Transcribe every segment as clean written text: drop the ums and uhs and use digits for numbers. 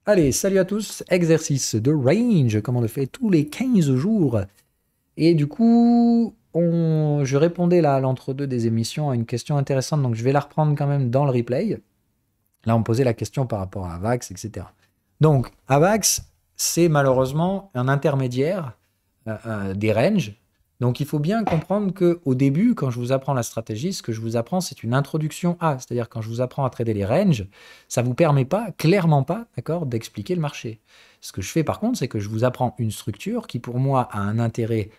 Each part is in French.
Allez, salut à tous, exercice de range, comme on le fait tous les 15 jours. Et du coup, je répondais là à l'entre-deux des émissions à une question intéressante, donc je vais la reprendre quand même dans le replay. Là, on me posait la question par rapport à Avax, etc. Donc, Avax, c'est malheureusement un intermédiaire des ranges. Donc, il faut bien comprendre qu'au début, quand je vous apprends la stratégie, ce que je vous apprends, c'est une introduction à. C'est-à-dire, quand je vous apprends à trader les ranges, ça ne vous permet pas, clairement pas, d'accord, d'expliquer le marché. Ce que je fais par contre, c'est que je vous apprends une structure qui, pour moi, a un intérêt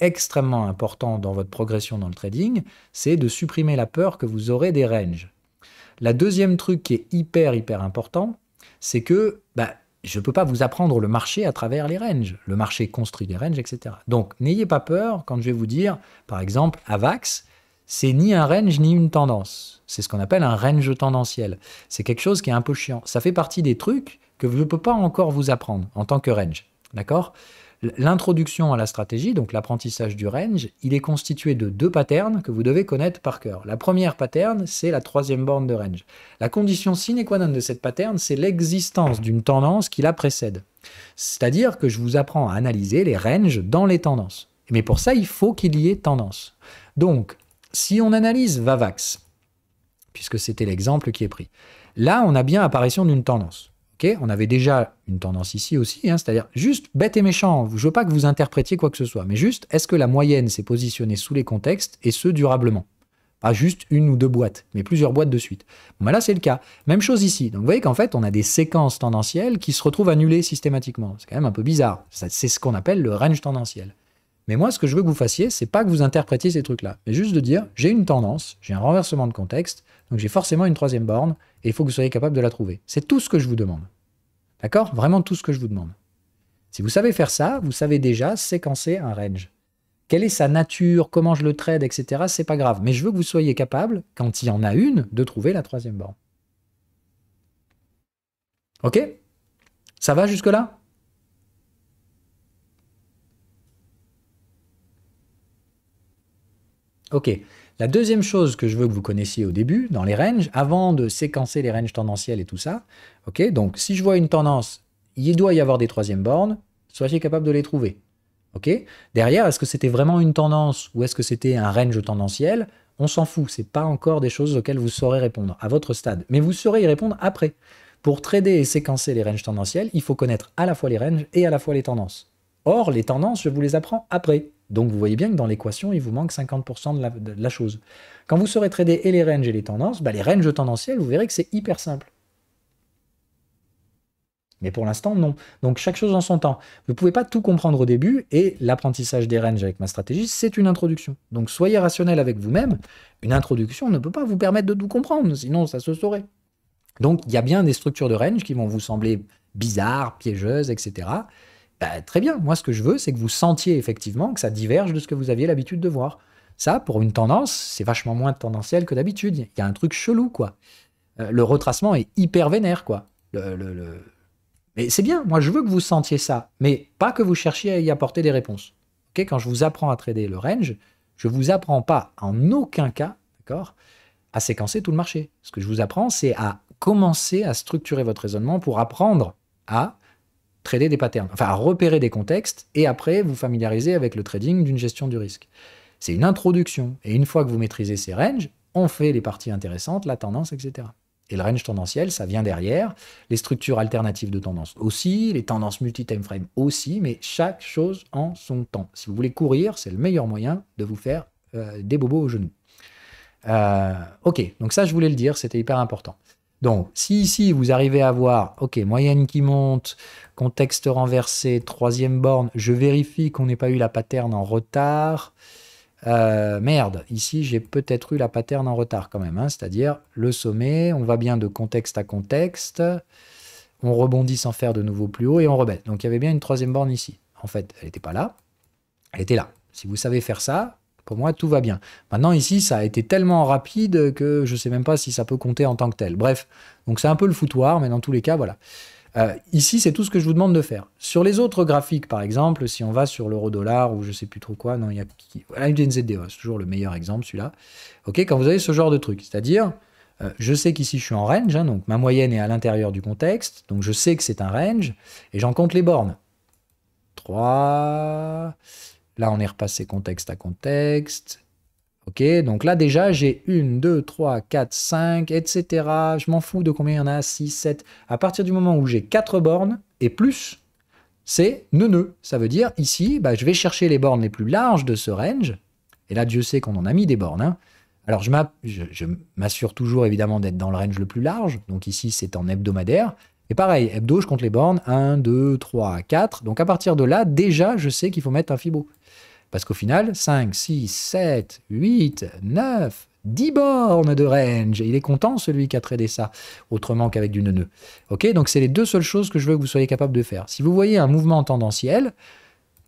extrêmement important dans votre progression dans le trading, c'est de supprimer la peur que vous aurez des ranges. La deuxième truc qui est hyper important, c'est que je ne peux pas vous apprendre le marché à travers les ranges. Le marché construit des ranges, etc. Donc, n'ayez pas peur quand je vais vous dire, par exemple, AVAX, c'est ni un range ni une tendance. C'est ce qu'on appelle un range tendanciel. C'est quelque chose qui est un peu chiant. Ça fait partie des trucs que je ne peux pas encore vous apprendre en tant que range. D'accord ? L'introduction à la stratégie, donc l'apprentissage du range, il est constitué de deux patterns que vous devez connaître par cœur. La première pattern, c'est la troisième borne de range. La condition sine qua non de cette pattern, c'est l'existence d'une tendance qui la précède. C'est-à-dire que je vous apprends à analyser les ranges dans les tendances. Mais pour ça, il faut qu'il y ait tendance. Donc, si on analyse Vavax, puisque c'était l'exemple qui est pris, là, on a bien apparition d'une tendance. Okay, on avait déjà une tendance ici aussi, hein, c'est-à-dire juste bête et méchant. Je ne veux pas que vous interprétiez quoi que ce soit, mais juste, est-ce que la moyenne s'est positionnée sous les contextes et ce durablement? Pas juste une ou deux boîtes, mais plusieurs boîtes de suite. Bon, là, c'est le cas. Même chose ici. Donc, vous voyez qu'en fait, on a des séquences tendancielles qui se retrouvent annulées systématiquement. C'est quand même un peu bizarre. C'est ce qu'on appelle le range tendanciel. Mais moi, ce que je veux que vous fassiez, c'est pas que vous interprétiez ces trucs-là, mais juste de dire, j'ai une tendance, j'ai un renversement de contexte, donc j'ai forcément une troisième borne, et il faut que vous soyez capable de la trouver. C'est tout ce que je vous demande. D'accord? Vraiment tout ce que je vous demande. Si vous savez faire ça, vous savez déjà séquencer un range. Quelle est sa nature, comment je le trade, etc. C'est pas grave. Mais je veux que vous soyez capable, quand il y en a une, de trouver la troisième borne. Ok? Ça va jusque-là? Ok. La deuxième chose que je veux que vous connaissiez au début, dans les ranges, avant de séquencer les ranges tendanciels et tout ça, ok? Donc, si je vois une tendance, il doit y avoir des troisièmes bornes, soyez capable de les trouver. Ok? Derrière, est-ce que c'était vraiment une tendance ou est-ce que c'était un range tendanciel? On s'en fout, c'est pas encore des choses auxquelles vous saurez répondre à votre stade, mais vous saurez y répondre après. Pour trader et séquencer les ranges tendanciels, il faut connaître à la fois les ranges et à la fois les tendances. Or, les tendances, je vous les apprends après. Donc vous voyez bien que dans l'équation, il vous manque 50% de la chose. Quand vous saurez trader et les ranges et les tendances, les ranges tendanciels, vous verrez que c'est hyper simple. Mais pour l'instant, non. Donc chaque chose en son temps. Vous ne pouvez pas tout comprendre au début, et l'apprentissage des ranges avec ma stratégie, c'est une introduction. Donc soyez rationnel avec vous-même. Une introduction ne peut pas vous permettre de tout comprendre, sinon ça se saurait. Donc il y a bien des structures de range qui vont vous sembler bizarres, piégeuses, etc. Très bien, moi ce que je veux, c'est que vous sentiez effectivement que ça diverge de ce que vous aviez l'habitude de voir. Ça, pour une tendance, c'est vachement moins tendanciel que d'habitude. Il y a un truc chelou, quoi. Le retracement est hyper vénère, quoi. Mais c'est bien, moi je veux que vous sentiez ça, mais pas que vous cherchiez à y apporter des réponses. Okay, quand je vous apprends à trader le range, je ne vous apprends pas en aucun cas, d'accord, à séquencer tout le marché. Ce que je vous apprends, c'est à commencer à structurer votre raisonnement pour apprendre à trader des patterns, enfin à repérer des contextes et après vous familiariser avec le trading d'une gestion du risque. C'est une introduction. Et une fois que vous maîtrisez ces ranges, on fait les parties intéressantes, la tendance, etc. Et le range tendanciel, ça vient derrière. Les structures alternatives de tendance aussi, les tendances multi-time frame aussi, mais chaque chose en son temps. Si vous voulez courir, c'est le meilleur moyen de vous faire des bobos aux genoux. Ok, donc ça, je voulais le dire, c'était hyper important. Donc, si ici, vous arrivez à voir, ok, moyenne qui monte, contexte renversé, troisième borne, je vérifie qu'on n'ait pas eu la pattern en retard. Merde, ici, j'ai peut-être eu la pattern en retard quand même, hein, c'est-à-dire le sommet, on va bien de contexte à contexte, on rebondit sans faire de nouveau plus haut et on rebelle. Donc, il y avait bien une troisième borne ici. En fait, elle n'était pas là, elle était là. Si vous savez faire ça, pour moi, tout va bien. Maintenant, ici, ça a été tellement rapide que je ne sais même pas si ça peut compter en tant que tel. Bref, donc c'est un peu le foutoir, mais dans tous les cas, voilà. Ici, c'est tout ce que je vous demande de faire. Sur les autres graphiques, par exemple, si on va sur l'euro-dollar ou je ne sais plus trop quoi, non, il y a voilà, une NZDO, c'est toujours le meilleur exemple, celui-là. Ok, quand vous avez ce genre de truc, c'est-à-dire, Je sais qu'ici je suis en range, hein, donc ma moyenne est à l'intérieur du contexte, donc je sais que c'est un range, et j'en compte les bornes. 3. Là, on est repassé contexte à contexte. Ok, donc là déjà, j'ai 1, 2, 3, 4, 5, etc. Je m'en fous de combien il y en a, 6, 7. À partir du moment où j'ai 4 bornes et plus, c'est nœud. Ça veut dire, ici, bah, je vais chercher les bornes les plus larges de ce range. Et là, Dieu sait qu'on en a mis des bornes, hein. Alors, je m'assure toujours, évidemment, d'être dans le range le plus large. Donc ici, c'est en hebdomadaire. Et pareil, hebdo, je compte les bornes. 1, 2, 3, 4. Donc à partir de là, déjà, je sais qu'il faut mettre un fibo. Parce qu'au final, 5, 6, 7, 8, 9, 10 bornes de range. Il est content, celui qui a tradé ça, autrement qu'avec du nœud. Ok, donc c'est les deux seules choses que je veux que vous soyez capable de faire. Si vous voyez un mouvement tendanciel,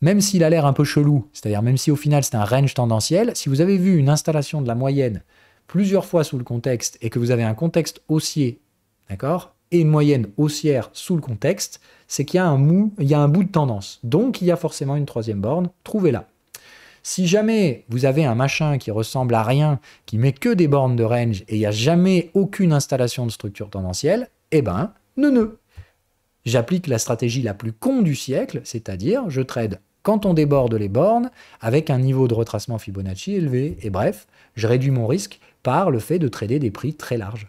même s'il a l'air un peu chelou, c'est-à-dire même si au final c'est un range tendanciel, si vous avez vu une installation de la moyenne plusieurs fois sous le contexte et que vous avez un contexte haussier, d'accord, et une moyenne haussière sous le contexte, c'est qu'il y a il y a un bout de tendance. Donc il y a forcément une troisième borne, trouvez-la. Si jamais vous avez un machin qui ressemble à rien, qui met que des bornes de range et il n'y a jamais aucune installation de structure tendancielle, eh ben, nœud. J'applique la stratégie la plus con du siècle, c'est-à-dire je trade quand on déborde les bornes avec un niveau de retracement Fibonacci élevé. Et bref, je réduis mon risque par le fait de trader des prix très larges.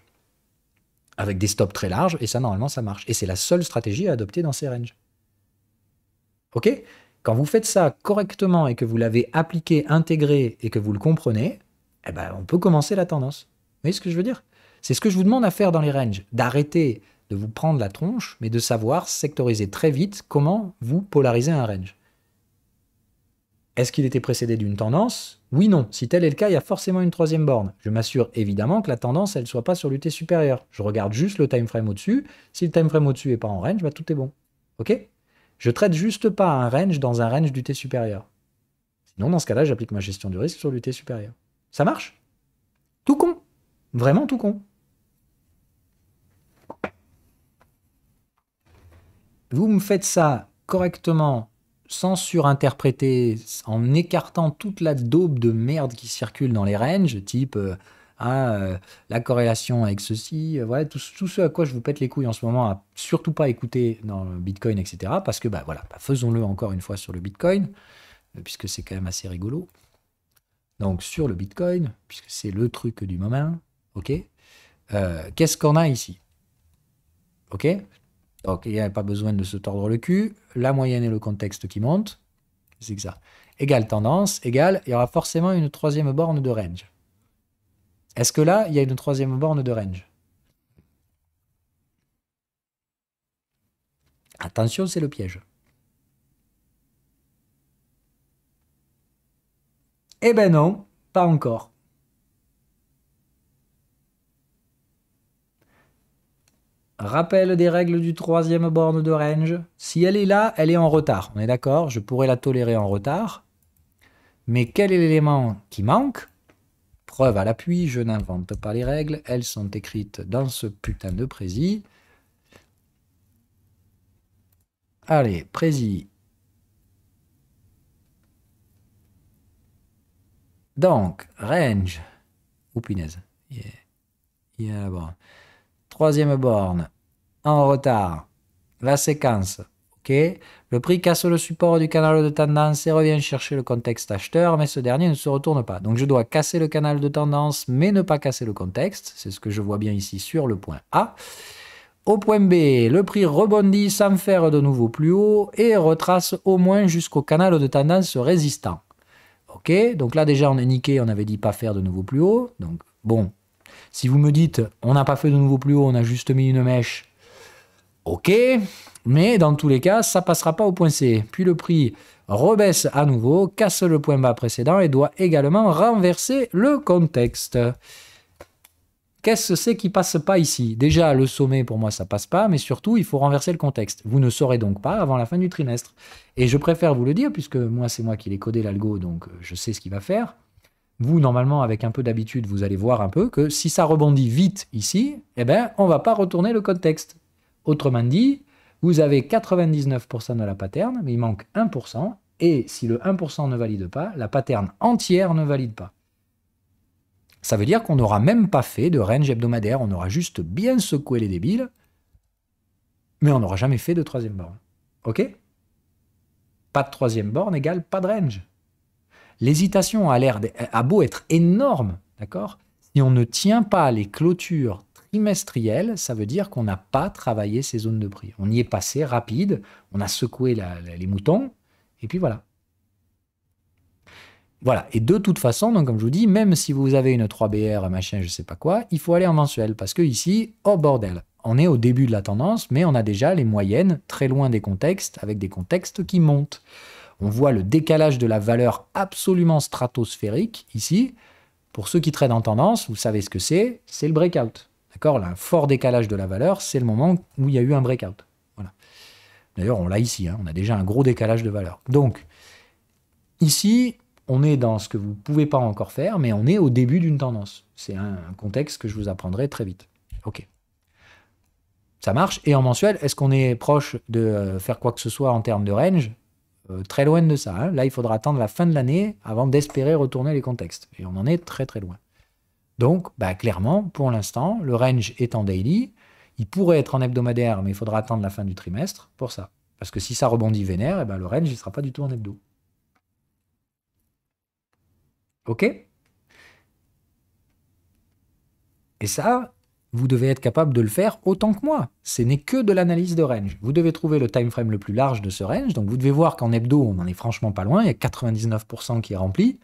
Avec des stops très larges, et ça, normalement, ça marche. Et c'est la seule stratégie à adopter dans ces ranges. Ok ? Quand vous faites ça correctement et que vous l'avez appliqué, intégré et que vous le comprenez, eh ben, on peut commencer la tendance. Vous voyez ce que je veux dire? C'est ce que je vous demande à faire dans les ranges, d'arrêter de vous prendre la tronche, mais de savoir sectoriser très vite comment vous polarisez un range. Est-ce qu'il était précédé d'une tendance? Oui, non. Si tel est le cas, il y a forcément une troisième borne. Je m'assure évidemment que la tendance, elle ne soit pas sur l'UT supérieur. Je regarde juste le time frame au-dessus. Si le time frame au-dessus n'est pas en range, bah, tout est bon. Ok? Je traite juste pas un range dans un range d'UT supérieur. Sinon, dans ce cas-là, j'applique ma gestion du risque sur l'UT supérieur. Ça marche? Tout con. Vraiment tout con. Vous me faites ça correctement, sans surinterpréter, en écartant toute la daube de merde qui circule dans les ranges, type la corrélation avec ceci, voilà, tout ce à quoi je vous pète les couilles en ce moment, à surtout pas écouter dans le Bitcoin, etc. Parce que faisons-le encore une fois sur le Bitcoin, puisque c'est quand même assez rigolo. Donc sur le Bitcoin, puisque c'est le truc du moment, ok, qu'est-ce qu'on a ici? Ok? Donc, il n'y a pas besoin de se tordre le cul. La moyenne et le contexte qui montent. C'est que ça. Égale tendance, égale, il y aura forcément une troisième borne de range. Est-ce que là, il y a une troisième borne de range? Attention, c'est le piège. Eh ben non, pas encore. Rappel des règles du troisième borne de range. Si elle est là, elle est en retard. On est d'accord? Je pourrais la tolérer en retard. Mais quel est l'élément qui manque? Preuve à l'appui, je n'invente pas les règles. Elles sont écrites dans ce putain de prési. Allez, prési. Donc, range. Oh punaise. Bon. Troisième borne. En retard. La séquence. Ok. Le prix casse le support du canal de tendance et revient chercher le contexte acheteur, mais ce dernier ne se retourne pas. Donc je dois casser le canal de tendance, mais ne pas casser le contexte. C'est ce que je vois bien ici sur le point A. Au point B, le prix rebondit sans faire de nouveau plus haut et retrace au moins jusqu'au canal de tendance résistant. Ok, donc là déjà on est niqué, on avait dit pas faire de nouveau plus haut. Donc bon, si vous me dites on n'a pas fait de nouveau plus haut, on a juste mis une mèche, ok, mais dans tous les cas, ça passera pas au point C. Puis le prix rebaisse à nouveau, casse le point bas précédent et doit également renverser le contexte. Qu'est-ce que c'est qui passe pas ici? Déjà, le sommet, pour moi, ça passe pas, mais surtout, il faut renverser le contexte. Vous ne saurez donc pas avant la fin du trimestre. Et je préfère vous le dire, puisque moi, c'est moi qui l'ai codé l'algo, donc je sais ce qu'il va faire. Vous, normalement, avec un peu d'habitude, vous allez voir un peu que si ça rebondit vite ici, eh ben, on va pas retourner le contexte. Autrement dit, vous avez 99% de la pattern, mais il manque 1%, et si le 1% ne valide pas, la pattern entière ne valide pas. Ça veut dire qu'on n'aura même pas fait de range hebdomadaire, on aura juste bien secoué les débiles, mais on n'aura jamais fait de troisième borne. Ok? Pas de troisième borne égale pas de range. L'hésitation a beau être énorme, d'accord? Si on ne tient pas les clôtures trimestrielles, ça veut dire qu'on n'a pas travaillé ces zones de prix. On y est passé rapide, on a secoué les moutons, et puis voilà. Voilà, et de toute façon, donc comme je vous dis, même si vous avez une 3BR, machin, je sais pas quoi, il faut aller en mensuel, parce que ici, oh bordel, on est au début de la tendance, mais on a déjà les moyennes très loin des contextes, avec des contextes qui montent. On voit le décalage de la valeur absolument stratosphérique, ici. Pour ceux qui tradent en tendance, vous savez ce que c'est le breakout. D'accord? Un fort décalage de la valeur, c'est le moment où il y a eu un breakout. Voilà. D'ailleurs, on l'a ici, hein, on a déjà un gros décalage de valeur. Donc, ici, on est dans ce que vous ne pouvez pas encore faire, mais on est au début d'une tendance. C'est un contexte que je vous apprendrai très vite. Ok. Ça marche. Et en mensuel, est-ce qu'on est proche de faire quoi que ce soit en termes de range? Très loin de ça. Hein. Là, il faudra attendre la fin de l'année avant d'espérer retourner les contextes. Et on en est très très loin. Donc, clairement, pour l'instant, le range est en daily. Il pourrait être en hebdomadaire, mais il faudra attendre la fin du trimestre pour ça. Parce que si ça rebondit vénère, eh ben, le range ne sera pas du tout en hebdo. OK? Et ça, vous devez être capable de le faire autant que moi. Ce n'est que de l'analyse de range. Vous devez trouver le time frame le plus large de ce range. Donc vous devez voir qu'en hebdo, on n'en est franchement pas loin. Il y a 99% qui est rempli.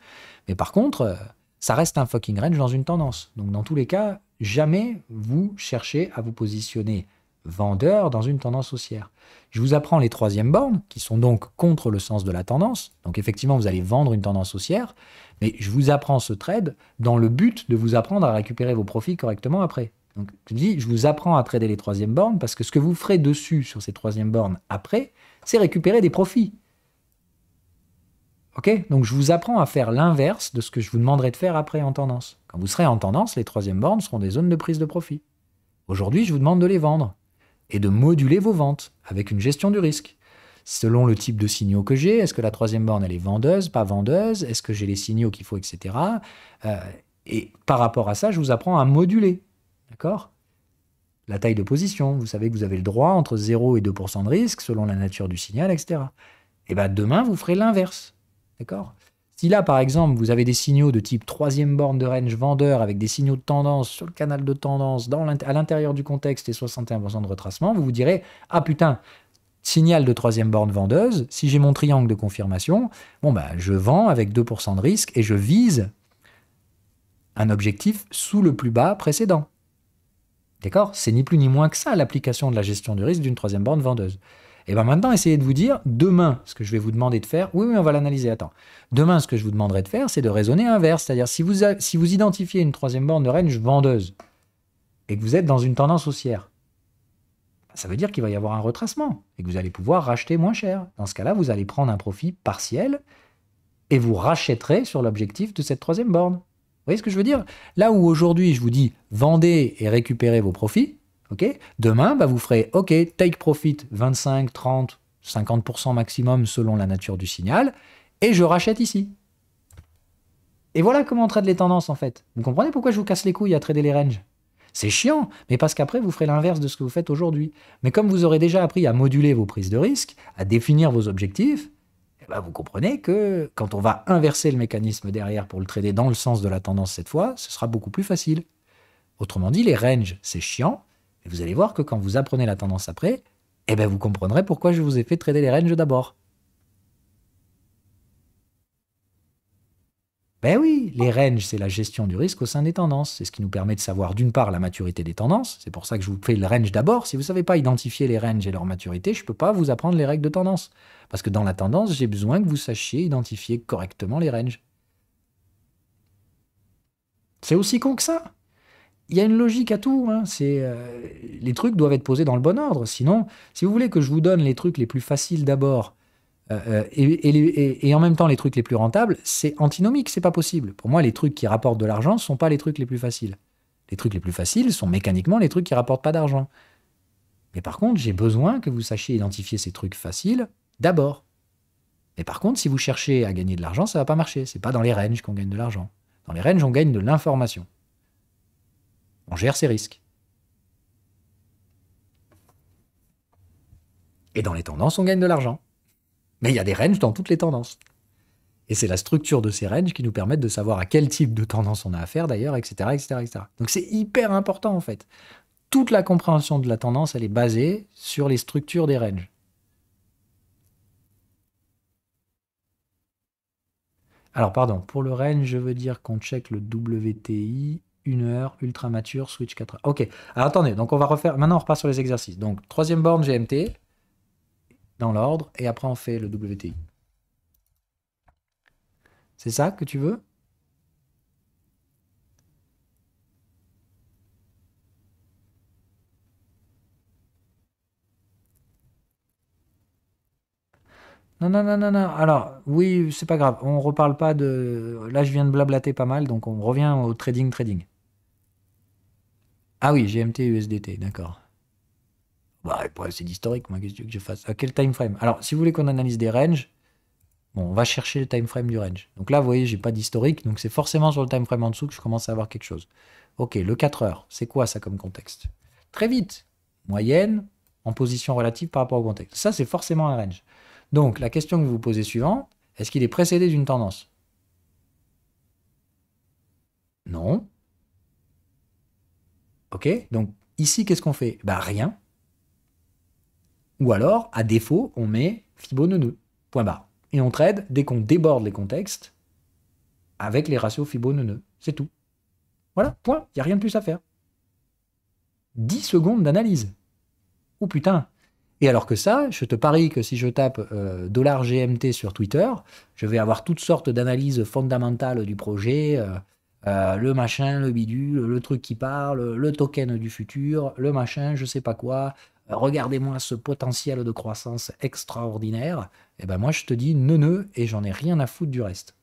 Mais par contre, ça reste un fucking range dans une tendance. Donc dans tous les cas, jamais vous cherchez à vous positionner vendeur dans une tendance haussière. Je vous apprends les troisièmes bornes, qui sont donc contre le sens de la tendance. Donc effectivement, vous allez vendre une tendance haussière. Mais je vous apprends ce trade dans le but de vous apprendre à récupérer vos profits correctement après. Donc, je vous apprends à trader les troisièmes bornes parce que ce que vous ferez dessus sur ces troisièmes bornes après, c'est récupérer des profits. Ok? Donc, je vous apprends à faire l'inverse de ce que je vous demanderai de faire après en tendance. Quand vous serez en tendance, les troisièmes bornes seront des zones de prise de profit. Aujourd'hui, je vous demande de les vendre et de moduler vos ventes avec une gestion du risque. Selon le type de signaux que j'ai, est-ce que la troisième borne, elle est vendeuse, pas vendeuse? Est-ce que j'ai les signaux qu'il faut, etc. Et par rapport à ça, je vous apprends à moduler. D'accord? La taille de position, vous savez que vous avez le droit entre 0 et 2% de risque selon la nature du signal, etc. Et bien demain, vous ferez l'inverse. D'accord? Si là, par exemple, vous avez des signaux de type troisième borne de range vendeur avec des signaux de tendance sur le canal de tendance à l'intérieur du contexte et 61% de retracement, vous vous direz « Ah putain, signal de troisième borne vendeuse, si j'ai mon triangle de confirmation, je vends avec 2% de risque et je vise un objectif sous le plus bas précédent. » D'accord? C'est ni plus ni moins que ça l'application de la gestion du risque d'une troisième borne vendeuse. Et bien maintenant, essayez de vous dire, demain, ce que je vais vous demander de faire, oui, on va l'analyser, attends. Demain, ce que je vous demanderai de faire, c'est de raisonner inverse. C'est-à-dire, si vous identifiez une troisième borne de range vendeuse et que vous êtes dans une tendance haussière, ça veut dire qu'il va y avoir un retracement et que vous allez pouvoir racheter moins cher. Dans ce cas-là, vous allez prendre un profit partiel et vous rachèterez sur l'objectif de cette troisième borne. Vous voyez ce que je veux dire? Là où aujourd'hui, je vous dis, vendez et récupérez vos profits, okay, demain, vous ferez, OK, take profit 25, 30, 50% maximum selon la nature du signal, et je rachète ici. Et voilà comment on trade les tendances, en fait. Vous comprenez pourquoi je vous casse les couilles à trader les ranges? C'est chiant, mais parce qu'après, vous ferez l'inverse de ce que vous faites aujourd'hui. Mais comme vous aurez déjà appris à moduler vos prises de risque, à définir vos objectifs, vous comprenez que quand on va inverser le mécanisme derrière pour le trader dans le sens de la tendance cette fois, ce sera beaucoup plus facile. Autrement dit, les ranges, c'est chiant, mais vous allez voir que quand vous apprenez la tendance après, vous comprendrez pourquoi je vous ai fait trader les ranges d'abord. Ben oui, les ranges, c'est la gestion du risque au sein des tendances. C'est ce qui nous permet de savoir d'une part la maturité des tendances. C'est pour ça que je vous fais le range d'abord. Si vous ne savez pas identifier les ranges et leur maturité, je ne peux pas vous apprendre les règles de tendance. Parce que dans la tendance, j'ai besoin que vous sachiez identifier correctement les ranges. C'est aussi con que ça. Il y a une logique à tout. Hein. Les trucs doivent être posés dans le bon ordre. Sinon, si vous voulez que je vous donne les trucs les plus faciles d'abord, et en même temps les trucs les plus rentables, c'est antinomique, c'est pas possible. Pour moi, les trucs qui rapportent de l'argent ne sont pas les trucs les plus faciles. Les trucs les plus faciles sont mécaniquement les trucs qui rapportent pas d'argent. Mais par contre, j'ai besoin que vous sachiez identifier ces trucs faciles d'abord. Mais par contre, si vous cherchez à gagner de l'argent, ça va pas marcher. C'est pas dans les ranges qu'on gagne de l'argent. Dans les ranges, on gagne de l'information. On gère ses risques. Et dans les tendances, on gagne de l'argent. Mais il y a des ranges dans toutes les tendances. Et c'est la structure de ces ranges qui nous permettent de savoir à quel type de tendance on a affaire d'ailleurs, etc., etc., etc. Donc c'est hyper important en fait. Toute la compréhension de la tendance, elle est basée sur les structures des ranges. Alors pardon, pour le range, je veux dire qu'on check le WTI, 1 heure, ultra mature, switch 4 heures. Ok, alors attendez, donc on va refaire, maintenant on repart sur les exercices. Donc troisième borne GMT, dans l'ordre, et après on fait le WTI. C'est ça que tu veux? Non, non, non, non, non. Alors, oui, c'est pas grave. On reparle pas de... Là, je viens de blablater pas mal, donc on revient au trading. Ah oui, GMT, USDT, d'accord. Bah, c'est d'historique, moi, qu'est-ce que tu veux que je fasse? À quel time frame? Alors, si vous voulez qu'on analyse des ranges, bon, on va chercher le time frame du range. Donc là, vous voyez, j'ai pas d'historique, donc c'est forcément sur le time frame en dessous que je commence à avoir quelque chose. Ok, le 4 heures, c'est quoi ça comme contexte? Très vite, moyenne, en position relative par rapport au contexte. Ça, c'est forcément un range. Donc, la question que vous vous posez suivante, est-ce qu'il est précédé d'une tendance? Non. Ok, donc ici, qu'est-ce qu'on fait? Bah rien. Ou alors, à défaut, on met Fibonacci, point barre. Et on trade dès qu'on déborde les contextes avec les ratios Fibonacci. C'est tout. Voilà, point. Il n'y a rien de plus à faire. 10 secondes d'analyse. Oh putain. Et alors que ça, je te parie que si je tape $GMT sur Twitter, je vais avoir toutes sortes d'analyses fondamentales du projet, le machin, le bidule, le truc qui parle, le token du futur, le machin, je sais pas quoi. Regardez-moi ce potentiel de croissance extraordinaire. Et ben moi je te dis neuneu et j'en ai rien à foutre du reste.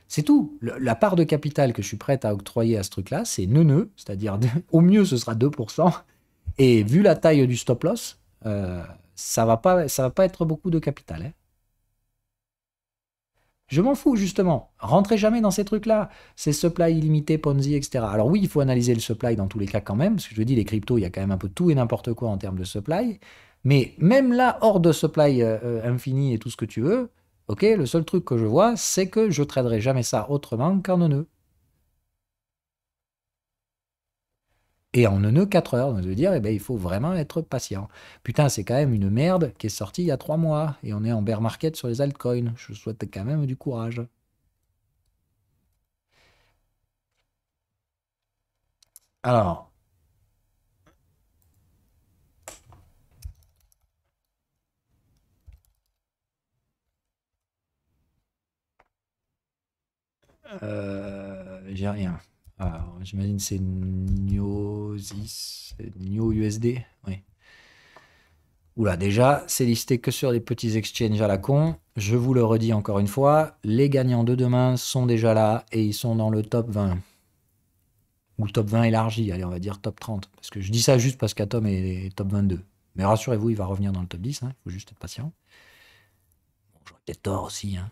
C'est tout. La part de capital que je suis prête à octroyer à ce truc-là, c'est neuneu, c'est-à-dire au mieux ce sera 2%. Et vu la taille du stop loss, ça va pas être beaucoup de capital, hein. Je m'en fous, justement. Rentrez jamais dans ces trucs-là. C'est supply illimité, Ponzi, etc. Alors oui, il faut analyser le supply dans tous les cas quand même, parce que je dis, les cryptos, il y a quand même un peu tout et n'importe quoi en termes de supply. Mais même là, hors de supply infini et tout ce que tu veux, ok, le seul truc que je vois, c'est que je traderai jamais ça autrement qu'en neuneu. Et en neuneu 4 heures. Donc, je veux dire, eh ben, il faut vraiment être patient. Putain, c'est quand même une merde qui est sortie il y a 3 mois. Et on est en bear market sur les altcoins. Je souhaite quand même du courage. Alors, j'ai rien. Alors, j'imagine que c'est Niosis, Nio USD. Oui. Oula, déjà, c'est listé que sur des petits exchanges à la con. Je vous le redis encore une fois, les gagnants de demain sont déjà là et ils sont dans le top 20. Ou top 20 élargi, allez, on va dire top 30. Parce que je dis ça juste parce qu'Atom est top 22. Mais rassurez-vous, il va revenir dans le top 10, hein, il faut juste être patient. Bon, j'aurais peut-être tort aussi, hein.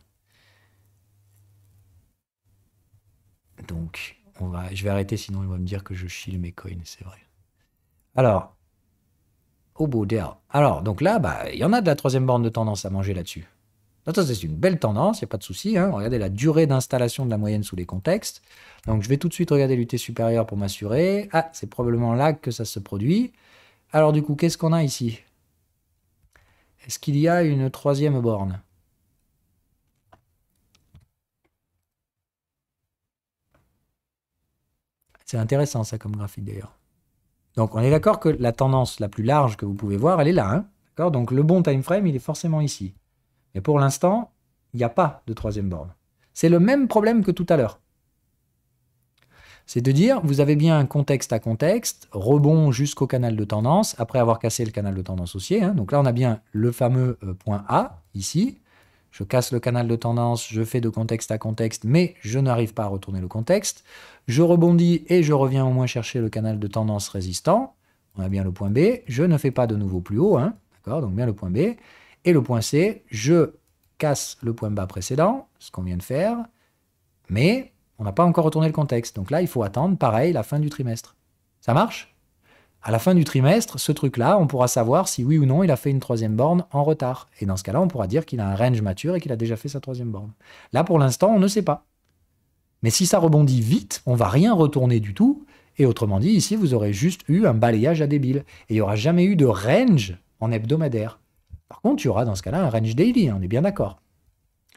Donc, je vais arrêter, sinon il va me dire que je shield mes coins, c'est vrai. Alors, au beau d'air. Alors, donc là, bah, il y en a de la troisième borne de tendance à manger là-dessus. Ça, c'est une belle tendance, il n'y a pas de souci, hein. Regardez la durée d'installation de la moyenne sous les contextes. Donc, je vais tout de suite regarder l'UT supérieur pour m'assurer. Ah, c'est probablement là que ça se produit. Alors, du coup, qu'est-ce qu'on a ici? Est-ce qu'il y a une troisième borne? C'est intéressant, ça, comme graphique, d'ailleurs. Donc, on est d'accord que la tendance la plus large que vous pouvez voir, elle est là, hein. D'accord? Donc, le bon time frame, il est forcément ici. Mais pour l'instant, il n'y a pas de troisième borne. C'est le même problème que tout à l'heure. C'est de dire, vous avez bien un contexte à contexte, rebond jusqu'au canal de tendance, après avoir cassé le canal de tendance haussier, hein. Donc là, on a bien le fameux point A, ici. Je casse le canal de tendance, je fais de contexte à contexte, mais je n'arrive pas à retourner le contexte. Je rebondis et je reviens au moins chercher le canal de tendance résistant. On a bien le point B. Je ne fais pas de nouveau plus haut, hein. D'accord? Donc bien le point B. Et le point C, je casse le point bas précédent, ce qu'on vient de faire, mais on n'a pas encore retourné le contexte. Donc là, il faut attendre, pareil, la fin du trimestre. Ça marche? À la fin du trimestre, ce truc-là, on pourra savoir si oui ou non il a fait une troisième borne en retard. Et dans ce cas-là, on pourra dire qu'il a un range mature et qu'il a déjà fait sa troisième borne. Là, pour l'instant, on ne sait pas. Mais si ça rebondit vite, on va rien retourner du tout. Et autrement dit, ici, vous aurez juste eu un balayage à débile. Et il n'y aura jamais eu de range en hebdomadaire. Par contre, il y aura dans ce cas-là un range daily, hein, on est bien d'accord.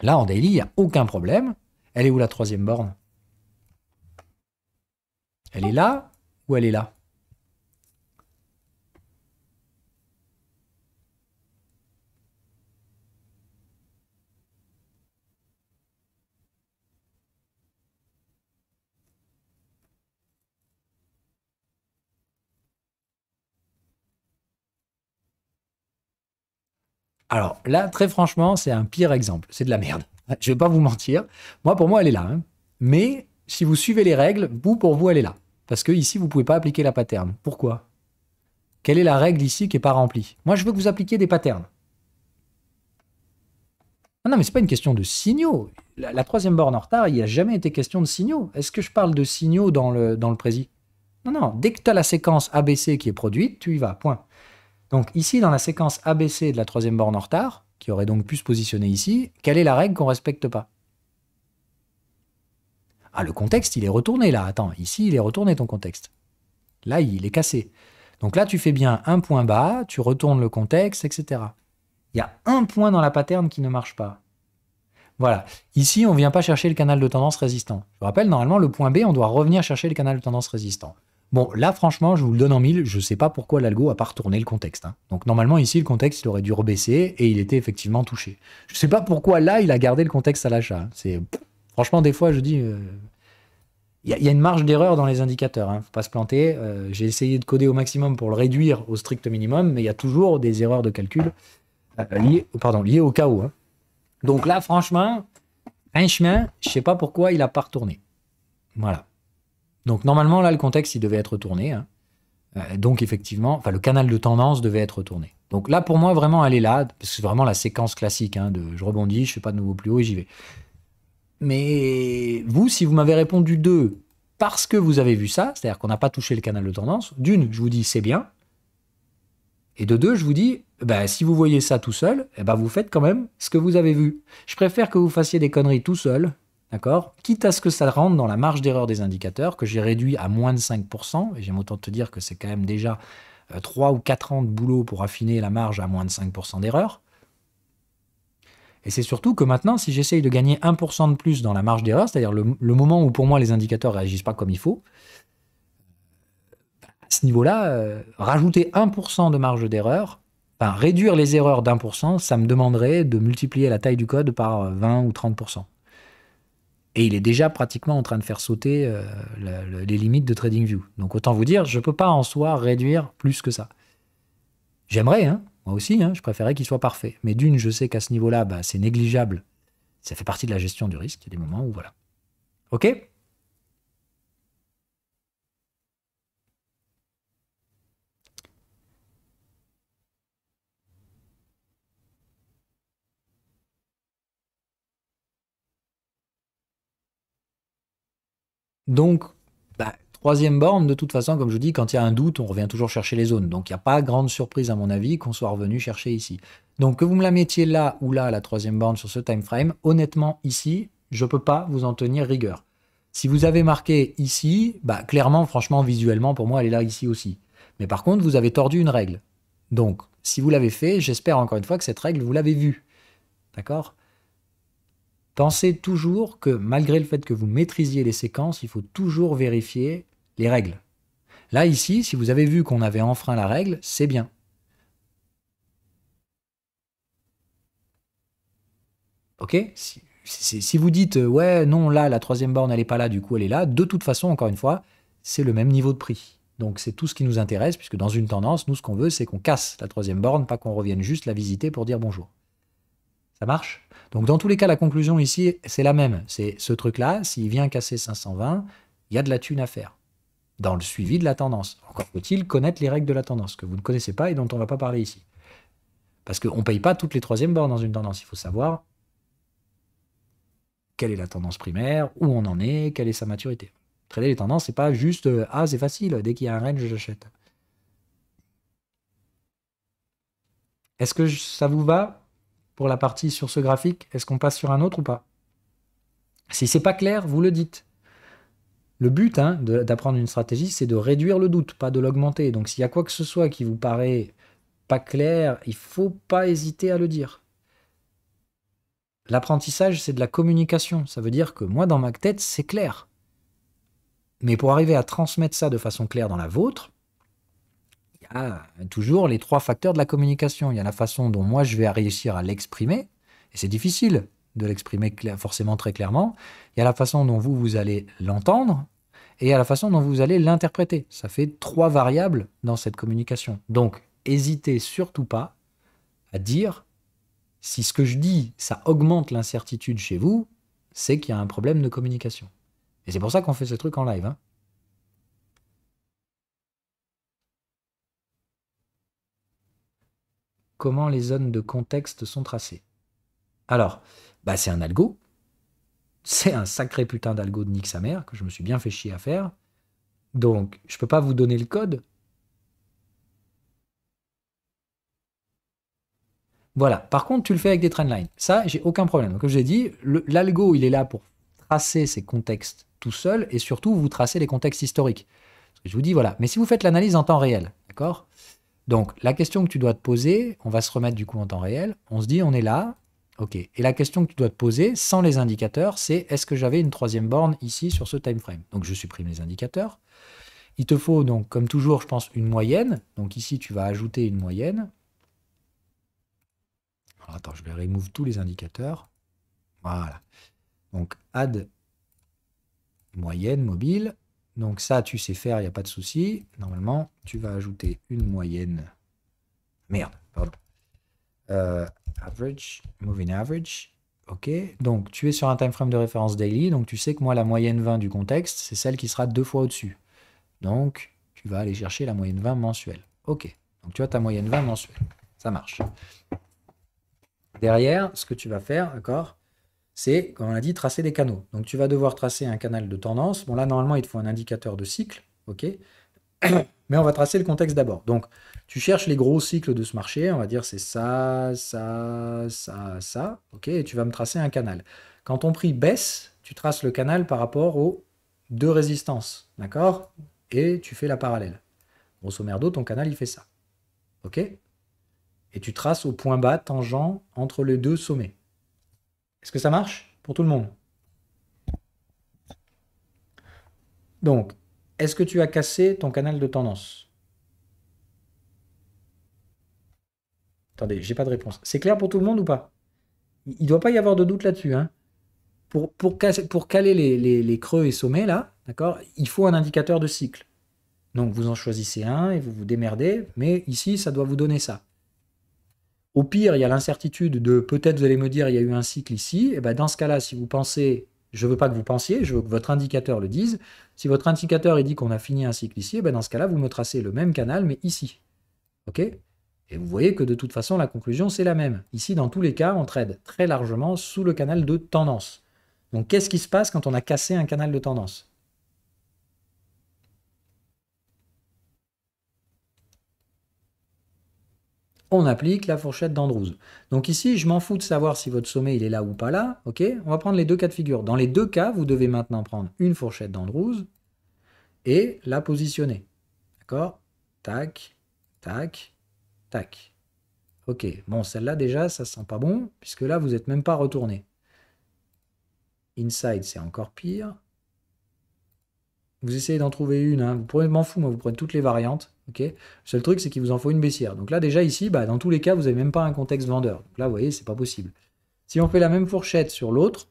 Là, en daily, il n'y a aucun problème. Elle est où la troisième borne? Elle est là ou elle est là? Alors là, très franchement, c'est un pire exemple. C'est de la merde. Je vais pas vous mentir. Moi, pour moi, elle est là. Hein. Mais si vous suivez les règles, pour vous, elle est là. Parce que ici, vous pouvez pas appliquer la pattern. Pourquoi? Quelle est la règle ici qui n'est pas remplie? Moi, je veux que vous appliquiez des patterns. Ah non, mais c'est pas une question de signaux. La troisième borne en retard, il n'y a jamais été question de signaux. Est-ce que je parle de signaux dans le précis? Non, non. Dès que tu as la séquence ABC qui est produite, tu y vas. Point. Donc ici, dans la séquence ABC de la troisième borne en retard, qui aurait donc pu se positionner ici, quelle est la règle qu'on ne respecte pas? Ah, le contexte, il est retourné là. Attends, ici, il est retourné ton contexte. Là, il est cassé. Donc là, tu fais bien un point bas, tu retournes le contexte, etc. Il y a un point dans la pattern qui ne marche pas. Voilà. Ici, on ne vient pas chercher le canal de tendance résistant. Je vous rappelle, normalement, le point B, on doit revenir chercher le canal de tendance résistant. Bon, là, franchement, je vous le donne en mille, je ne sais pas pourquoi l'algo n'a pas retourné le contexte. Hein. Donc, normalement, ici, le contexte, il aurait dû rebaisser et il était effectivement touché. Je ne sais pas pourquoi, là, il a gardé le contexte à l'achat. Franchement, des fois, je dis... Il y a une marge d'erreur dans les indicateurs, hein. Faut pas se planter. J'ai essayé de coder au maximum pour le réduire au strict minimum, mais il y a toujours des erreurs de calcul liées au chaos. Hein. Donc là, franchement, un chemin, je sais pas pourquoi il n'a pas retourné. Voilà. Donc normalement, là, le contexte, il devait être retourné. Hein. Donc effectivement, le canal de tendance devait être retourné. Donc là, pour moi, vraiment, elle est là, parce que c'est vraiment la séquence classique hein, de je rebondis, je fais pas de nouveau plus haut et j'y vais. Mais vous, si vous m'avez répondu 2 parce que vous avez vu ça, c'est-à-dire qu'on n'a pas touché le canal de tendance, d'une, je vous dis c'est bien, et de 2, je vous dis, si vous voyez ça tout seul, vous faites quand même ce que vous avez vu. Je préfère que vous fassiez des conneries tout seul, d'accord, quitte à ce que ça rentre dans la marge d'erreur des indicateurs, que j'ai réduit à moins de 5%, et j'aime autant te dire que c'est quand même déjà 3 ou 4 ans de boulot pour affiner la marge à moins de 5% d'erreur. Et c'est surtout que maintenant, si j'essaye de gagner 1% de plus dans la marge d'erreur, c'est-à-dire le moment où pour moi les indicateurs ne réagissent pas comme il faut, à ce niveau-là, rajouter 1% de marge d'erreur, réduire les erreurs d'1%, ça me demanderait de multiplier la taille du code par 20 ou 30%. Et il est déjà pratiquement en train de faire sauter les limites de TradingView. Donc autant vous dire, je ne peux pas en soi réduire plus que ça. J'aimerais, hein. Moi aussi, hein, je préférais qu'il soit parfait. Mais d'une, je sais qu'à ce niveau-là, c'est négligeable. Ça fait partie de la gestion du risque. Il y a des moments où voilà. OK? Donc, troisième borne, de toute façon, comme je vous dis, quand il y a un doute, on revient toujours chercher les zones. Donc, il n'y a pas grande surprise, à mon avis, qu'on soit revenu chercher ici. Donc, que vous me la mettiez là ou là, la troisième borne sur ce time frame, honnêtement, ici, je ne peux pas vous en tenir rigueur. Si vous avez marqué ici, clairement, franchement, visuellement, pour moi, elle est là, ici aussi. Mais par contre, vous avez tordu une règle. Donc, si vous l'avez fait, j'espère encore une fois que cette règle, vous l'avez vue. D'accord ? Pensez toujours que malgré le fait que vous maîtrisiez les séquences, il faut toujours vérifier les règles. Là, ici, si vous avez vu qu'on avait enfreint la règle, c'est bien. Ok ? Si vous dites, ouais, non, là, la troisième borne, elle n'est pas là, du coup, elle est là, de toute façon, encore une fois, c'est le même niveau de prix. Donc, c'est tout ce qui nous intéresse, puisque dans une tendance, nous, ce qu'on veut, c'est qu'on casse la troisième borne, pas qu'on revienne juste la visiter pour dire bonjour. Ça marche ? Donc, dans tous les cas, la conclusion ici, c'est la même. C'est ce truc-là, s'il vient casser 520, il y a de la thune à faire dans le suivi de la tendance. Encore faut-il connaître les règles de la tendance, que vous ne connaissez pas et dont on ne va pas parler ici. Parce qu'on ne paye pas toutes les troisièmes bornes dans une tendance. Il faut savoir quelle est la tendance primaire, où on en est, quelle est sa maturité. Trader les tendances, c'est pas juste ah, c'est facile, dès qu'il y a un range, j'achète. Est-ce que ça vous va pour la partie sur ce graphique? Est-ce qu'on passe sur un autre ou pas? Si c'est pas clair, vous le dites. Le but d'apprendre une stratégie, c'est de réduire le doute, pas de l'augmenter. Donc s'il y a quoi que ce soit qui vous paraît pas clair, il faut pas hésiter à le dire. L'apprentissage, c'est de la communication. Ça veut dire que moi, dans ma tête, c'est clair. Mais pour arriver à transmettre ça de façon claire dans la vôtre, il y a toujours les 3 facteurs de la communication. Il y a la façon dont moi, je vais réussir à l'exprimer, et c'est difficile de l'exprimer forcément très clairement. Il y a la façon dont vous allez l'entendre, et il y a la façon dont vous allez l'interpréter. Ça fait 3 variables dans cette communication. Donc, n'hésitez surtout pas à dire, si ce que je dis, ça augmente l'incertitude chez vous, c'est qu'il y a un problème de communication. Et c'est pour ça qu'on fait ce truc en live. Comment les zones de contexte sont tracées? Alors, c'est un algo. C'est un sacré putain d'algo de nique sa mère que je me suis bien fait chier à faire. Donc, je peux pas vous donner le code. Voilà. Par contre, tu le fais avec des trendlines. Ça, j'ai aucun problème. Comme je l'ai dit, l'algo, il est là pour tracer ces contextes tout seul et surtout vous tracer les contextes historiques. Parce que je vous dis, voilà. Mais si vous faites l'analyse en temps réel, d'accord? Donc, la question que tu dois te poser, on va se remettre du coup en temps réel. On se dit, on est là. OK. Et la question que tu dois te poser, sans les indicateurs, c'est est-ce que j'avais une 3e borne ici sur ce time frame? Donc, je supprime les indicateurs. Il te faut donc, comme toujours, je pense, une moyenne. Donc ici, tu vas ajouter une moyenne. Alors, attends, je vais remove tous les indicateurs. Voilà. Donc, add moyenne mobile. Donc ça, tu sais faire, il n'y a pas de souci. Normalement, tu vas ajouter une moyenne. Merde, pardon. Average, moving average. OK. Donc, tu es sur un time frame de référence daily. Donc, tu sais que moi, la moyenne 20 du contexte, c'est celle qui sera 2 fois au-dessus. Donc, tu vas aller chercher la moyenne 20 mensuelle. OK. Donc, tu as ta moyenne 20 mensuelle. Ça marche. Derrière, ce que tu vas faire, d'accord, c'est, comme on a dit, tracer des canaux. Donc, tu vas devoir tracer un canal de tendance. Bon, là, normalement, il te faut un indicateur de cycle. OK. Mais on va tracer le contexte d'abord. Donc, tu cherches les gros cycles de ce marché. On va dire c'est ça, ça, ça, ça. OK. Et tu vas me tracer un canal. Quand ton prix baisse, tu traces le canal par rapport aux 2 résistances. D'accord? Et tu fais la parallèle. Grosso merdo, ton canal, il fait ça. OK? Et tu traces au point bas tangent entre les 2 sommets. Est-ce que ça marche pour tout le monde? Donc, est-ce que tu as cassé ton canal de tendance? Attendez, j'ai pas de réponse. C'est clair pour tout le monde ou pas? Il ne doit pas y avoir de doute là-dessus. Hein. Pour caler les creux et sommets, là, d'accord, il faut un indicateur de cycle. Donc, vous en choisissez un et vous vous démerdez, mais ici, ça doit vous donner ça. Au pire, il y a l'incertitude de peut-être vous allez me dire il y a eu un cycle ici. Et ben dans ce cas-là, si vous pensez, je veux pas que vous pensiez, je veux que votre indicateur le dise. Si votre indicateur il dit qu'on a fini un cycle ici, et ben dans ce cas-là, vous me tracez le même canal, mais ici. OK? Et vous voyez que de toute façon, la conclusion, c'est la même. Ici, dans tous les cas, on trade très largement sous le canal de tendance. Donc, qu'est-ce qui se passe quand on a cassé un canal de tendance? On applique la fourchette d'Andrews. Donc ici, je m'en fous de savoir si votre sommet il est là ou pas là. Ok, on va prendre les 2 cas de figure. Dans les 2 cas, vous devez maintenant prendre une fourchette d'Andrews et la positionner. D'accord? Tac, tac, tac. Ok, bon, celle-là déjà, ça sent pas bon, puisque là, vous n'êtes même pas retourné. Inside, c'est encore pire. Vous essayez d'en trouver une, hein. Vous prenez, m'en fous, moi, vous prenez toutes les variantes. Ok. Le seul truc, c'est qu'il vous en faut une baissière. Donc là, déjà ici, dans tous les cas, vous n'avez même pas un contexte vendeur. Donc là, vous voyez, c'est pas possible. Si on fait la même fourchette sur l'autre,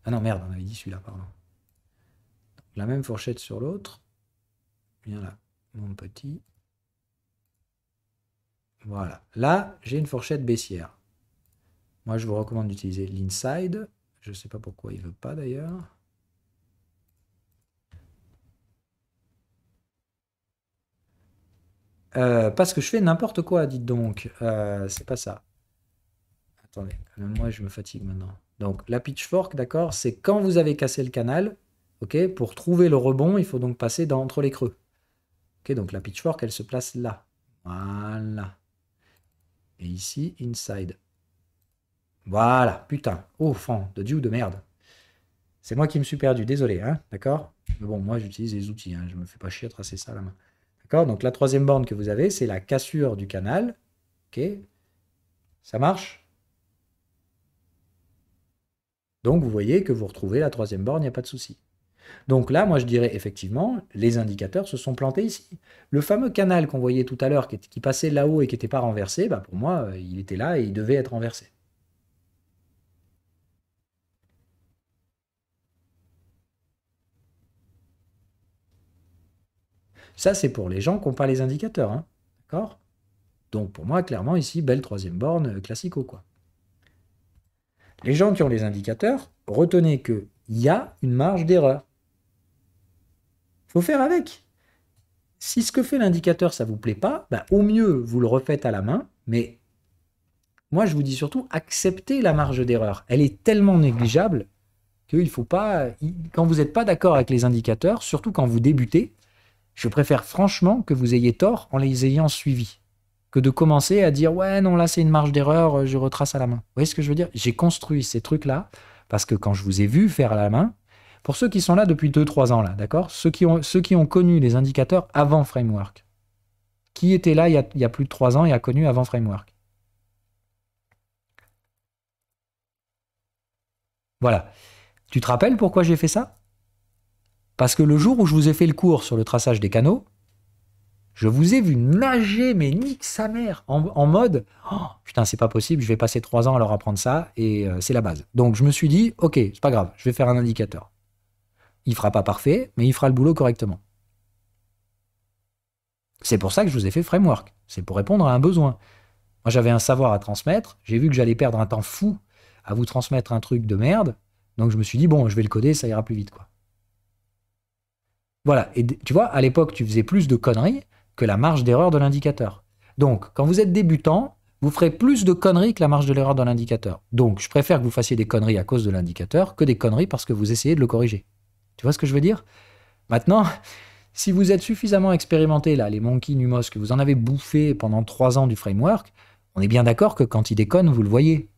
ah non, merde, on avait dit celui-là, pardon. La même fourchette sur l'autre, viens là, mon petit. Voilà. Là, j'ai une fourchette baissière. Moi, je vous recommande d'utiliser l'inside. Je ne sais pas pourquoi il ne veut pas d'ailleurs. Parce que je fais n'importe quoi, dites donc. C'est pas ça. Attendez, même moi je me fatigue maintenant. Donc la pitchfork, d'accord, c'est quand vous avez cassé le canal, ok, pour trouver le rebond, il faut donc passer entre les creux. Ok, donc la pitchfork, elle se place là. Voilà. Et ici, inside. Voilà, putain. Oh, fan de Dieu de merde. C'est moi qui me suis perdu, désolé, hein, d'accord? Mais bon, moi j'utilise les outils, hein, je me fais pas chier à tracer ça à la main. D'accord? Donc la troisième borne que vous avez, c'est la cassure du canal. Ok? Ça marche? Donc vous voyez que vous retrouvez la troisième borne, il n'y a pas de souci. Donc là, moi je dirais effectivement, les indicateurs se sont plantés ici. Le fameux canal qu'on voyait tout à l'heure, qui passait là-haut et qui n'était pas renversé, bah pour moi, il était là et il devait être renversé. Ça, c'est pour les gens qui n'ont pas les indicateurs, hein. D'accord? Donc pour moi, clairement, ici, belle troisième borne, classico, quoi. Les gens qui ont les indicateurs, retenez qu'il y a une marge d'erreur. Il faut faire avec. Si ce que fait l'indicateur, ça ne vous plaît pas, bah, au mieux, vous le refaites à la main, mais moi, je vous dis surtout, acceptez la marge d'erreur. Elle est tellement négligeable qu'il ne faut pas... Quand vous n'êtes pas d'accord avec les indicateurs, surtout quand vous débutez, je préfère franchement que vous ayez tort en les ayant suivis, que de commencer à dire ouais non là c'est une marge d'erreur, je retrace à la main. Vous voyez ce que je veux dire? J'ai construit ces trucs-là parce que quand je vous ai vu faire à la main, pour ceux qui sont là depuis 2-3 ans là, d'accord? Ceux qui ont connu les indicateurs avant Framework, qui était là il y a plus de 3 ans et a connu avant Framework? Voilà. Tu te rappelles pourquoi j'ai fait ça? Parce que le jour où je vous ai fait le cours sur le traçage des canaux, je vous ai vu nager, mais nique sa mère, en mode oh, putain, c'est pas possible, je vais passer 3 ans à leur apprendre ça et c'est la base. Donc je me suis dit, ok, c'est pas grave, je vais faire un indicateur. Il fera pas parfait, mais il fera le boulot correctement. C'est pour ça que je vous ai fait framework. C'est pour répondre à un besoin. Moi, j'avais un savoir à transmettre. J'ai vu que j'allais perdre un temps fou à vous transmettre un truc de merde. Donc je me suis dit, bon, je vais le coder, ça ira plus vite, quoi. Voilà. Et tu vois, à l'époque, tu faisais plus de conneries que la marge d'erreur de l'indicateur. Donc, quand vous êtes débutant, vous ferez plus de conneries que la marge de l'erreur de l'indicateur. Donc, je préfère que vous fassiez des conneries à cause de l'indicateur que des conneries parce que vous essayez de le corriger. Tu vois ce que je veux dire? Maintenant, si vous êtes suffisamment expérimenté, là, les Monkey Numos, que vous en avez bouffé pendant 3 ans du framework, on est bien d'accord que quand il déconne, vous le voyez.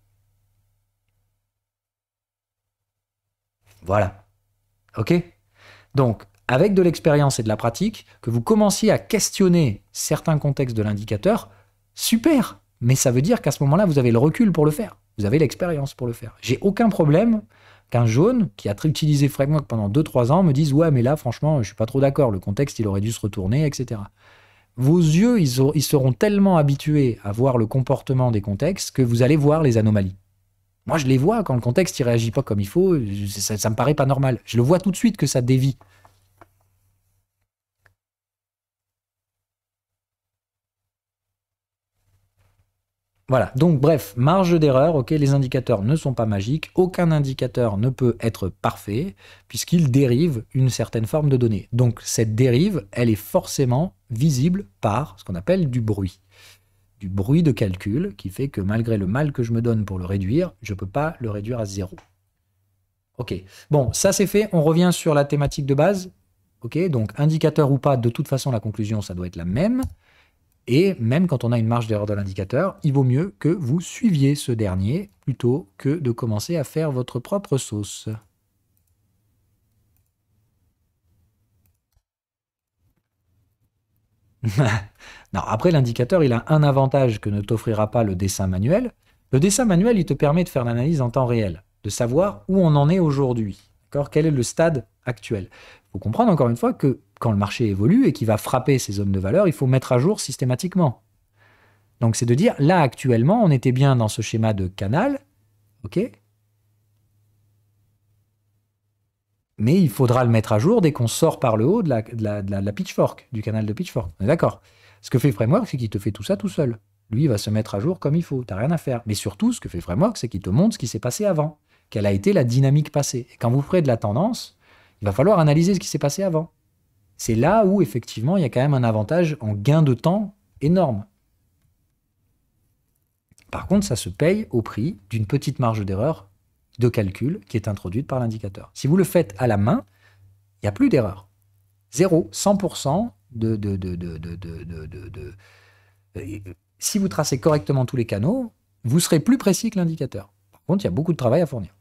Voilà. OK? Donc, avec de l'expérience et de la pratique, que vous commenciez à questionner certains contextes de l'indicateur, super. Mais ça veut dire qu'à ce moment-là, vous avez le recul pour le faire. Vous avez l'expérience pour le faire. J'ai aucun problème qu'un jaune qui a utilisé Framework pendant 2-3 ans me dise « Ouais, mais là, franchement, je suis pas trop d'accord. Le contexte, il aurait dû se retourner, etc. » Vos yeux, ils seront tellement habitués à voir le comportement des contextes que vous allez voir les anomalies. Moi, je les vois quand le contexte ne réagit pas comme il faut. Ça me paraît pas normal. Je le vois tout de suite que ça dévie. Voilà, donc bref, marge d'erreur, ok, les indicateurs ne sont pas magiques, aucun indicateur ne peut être parfait, puisqu'il dérive une certaine forme de données. Donc cette dérive, elle est forcément visible par ce qu'on appelle du bruit. Du bruit de calcul, qui fait que malgré le mal que je me donne pour le réduire, je ne peux pas le réduire à 0. Ok, bon, ça c'est fait, on revient sur la thématique de base. Ok, donc indicateur ou pas, de toute façon la conclusion, ça doit être la même. Et même quand on a une marge d'erreur de l'indicateur, il vaut mieux que vous suiviez ce dernier plutôt que de commencer à faire votre propre sauce. Non, après, l'indicateur, il a un avantage que ne t'offrira pas le dessin manuel. Le dessin manuel, il te permet de faire l'analyse en temps réel, de savoir où on en est aujourd'hui. D'accord? Quel est le stade actuel? Il faut comprendre encore une fois que quand le marché évolue et qu'il va frapper ces zones de valeur, il faut mettre à jour systématiquement. Donc c'est de dire, là actuellement, on était bien dans ce schéma de canal, ok? Mais il faudra le mettre à jour dès qu'on sort par le haut de la pitchfork, du canal de pitchfork. On est d'accord? Ce que fait Framework, c'est qu'il te fait tout ça tout seul. Lui, il va se mettre à jour comme il faut, t'as rien à faire. Mais surtout, ce que fait Framework, c'est qu'il te montre ce qui s'est passé avant, quelle a été la dynamique passée. Et quand vous ferez de la tendance, il va falloir analyser ce qui s'est passé avant. C'est là où, effectivement, il y a quand même un avantage en gain de temps énorme. Par contre, ça se paye au prix d'une petite marge d'erreur de calcul qui est introduite par l'indicateur. Si vous le faites à la main, il n'y a plus d'erreur. 0, 100% si vous tracez correctement tous les canaux, vous serez plus précis que l'indicateur. Par contre, il y a beaucoup de travail à fournir.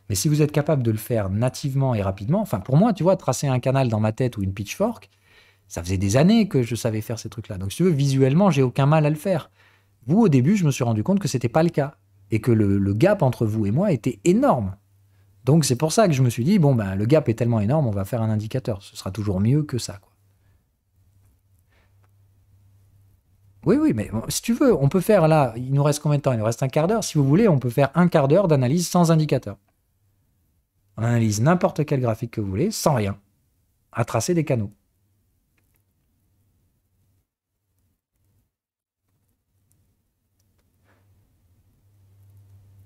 Mais si vous êtes capable de le faire nativement et rapidement, enfin pour moi, tu vois, tracer un canal dans ma tête ou une pitchfork, ça faisait des années que je savais faire ces trucs-là. Donc si tu veux, visuellement, j'ai aucun mal à le faire. Vous, au début, je me suis rendu compte que c'était pas le cas. Et que le gap entre vous et moi était énorme. Donc c'est pour ça que je me suis dit, bon, ben, le gap est tellement énorme, on va faire un indicateur. Ce sera toujours mieux que ça, quoi. Oui, oui, mais bon, si tu veux, on peut faire là, il nous reste combien de temps? Il nous reste un quart d'heure. Si vous voulez, on peut faire un quart d'heure d'analyse sans indicateur. On analyse n'importe quel graphique que vous voulez, sans rien, à tracer des canaux.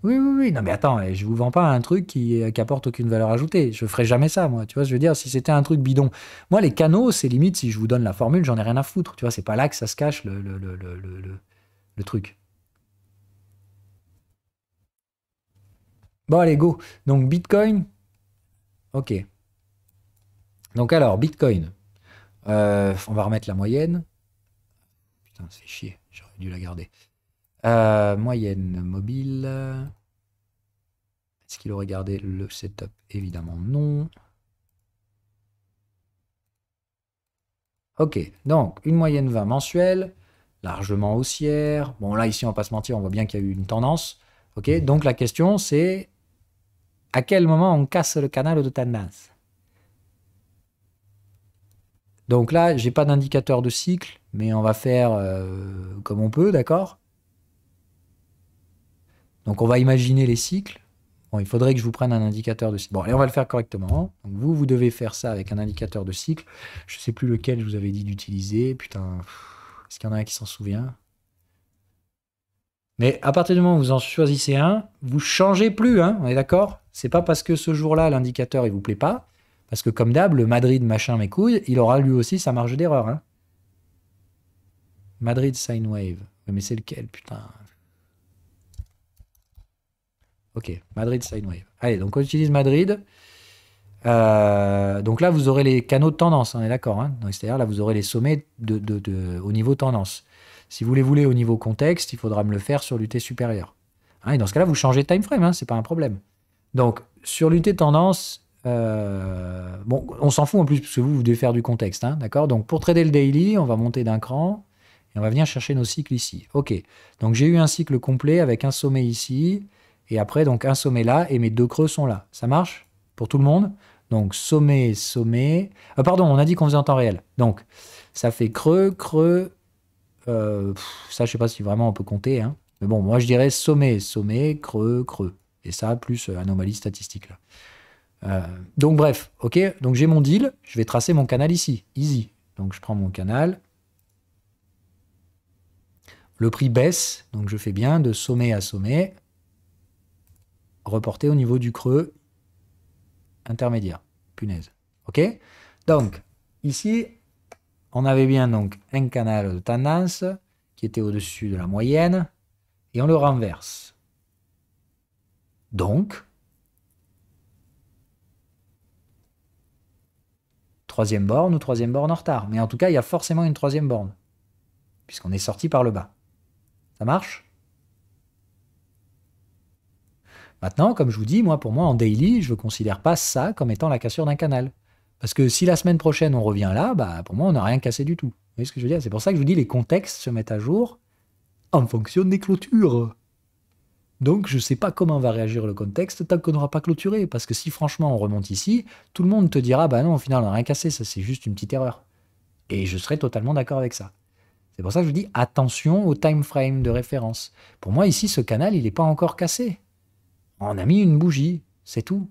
Oui, oui, oui. Non, mais attends, je vous vends pas un truc qui apporte aucune valeur ajoutée. Je ferai jamais ça, moi. Tu vois, je veux dire, si c'était un truc bidon. Moi, les canaux, c'est limite, si je vous donne la formule, j'en ai rien à foutre. Tu vois, c'est pas là que ça se cache le truc. Bon, allez, go. Donc, Bitcoin. Ok. Donc, alors, Bitcoin. On va remettre la moyenne. Putain, ça fait chier. J'aurais dû la garder. Moyenne mobile. Est-ce qu'il aurait gardé le setup? Évidemment non. Ok, donc une moyenne 20 mensuelle, largement haussière. Bon là ici on va pas se mentir, on voit bien qu'il y a eu une tendance. Ok, donc la question c'est à quel moment on casse le canal de tendance? Donc là j'ai pas d'indicateur de cycle, mais on va faire comme on peut, d'accord? Donc on va imaginer les cycles. Bon, il faudrait que je vous prenne un indicateur de cycle. Bon, allez, on va le faire correctement. Donc vous devez faire ça avec un indicateur de cycle. Je ne sais plus lequel je vous avais dit d'utiliser. Putain, est-ce qu'il y en a un qui s'en souvient? Mais à partir du moment où vous en choisissez un, vous changez plus, hein, on est d'accord? C'est pas parce que ce jour-là, l'indicateur, il vous plaît pas. Parce que comme d'hab, le Madrid machin mes couilles, il aura lui aussi sa marge d'erreur. Hein. Madrid sine wave. Mais c'est lequel, putain? Ok, Madrid sine wave. Allez, donc on utilise Madrid. Donc là, vous aurez les canaux de tendance, on est d'accord. Hein. C'est-à-dire là, vous aurez les sommets au niveau tendance. Si vous les voulez au niveau contexte, il faudra me le faire sur l'UT supérieur. Hein, et dans ce cas-là, vous changez de time frame, hein, c'est pas un problème. Donc, sur l'UT tendance, bon, on s'en fout en plus, parce que vous devez faire du contexte. Hein, d'accord. Donc, pour trader le daily, on va monter d'un cran et on va venir chercher nos cycles ici. Ok. Donc, j'ai eu un cycle complet avec un sommet ici et après, donc, un sommet là et mes deux creux sont là. Ça marche pour tout le monde? Donc, sommet, sommet. Pardon, on a dit qu'on faisait en temps réel. Donc, ça fait creux, creux. Ça, je sais pas si vraiment on peut compter. Hein. Mais bon, moi, je dirais sommet, sommet, creux, creux. Et ça, plus anomalie statistique. Là. Donc, bref, ok. Donc, j'ai mon deal. Je vais tracer mon canal ici. Easy. Donc, je prends mon canal. Le prix baisse. Donc, je fais bien de sommet à sommet. Reporter au niveau du creux intermédiaire. Punaise. Ok? Donc, ici, on avait bien donc un canal de tendance qui était au-dessus de la moyenne et on le renverse. Donc, troisième borne ou troisième borne en retard. Mais en tout cas, il y a forcément une troisième borne puisqu'on est sorti par le bas. Ça marche? Maintenant, comme je vous dis, moi, pour moi, en daily, je ne considère pas ça comme étant la cassure d'un canal. Parce que si la semaine prochaine, on revient là, bah, pour moi, on n'a rien cassé du tout. Vous voyez ce que je veux dire? C'est pour ça que je vous dis les contextes se mettent à jour en fonction des clôtures. Donc, je ne sais pas comment va réagir le contexte tant qu'on n'aura pas clôturé. Parce que si franchement on remonte ici, tout le monde te dira bah non, au final, on n'a rien cassé, ça c'est juste une petite erreur. Et je serais totalement d'accord avec ça. C'est pour ça que je vous dis attention au time frame de référence. Pour moi, ici, ce canal, il n'est pas encore cassé. On a mis une bougie, c'est tout.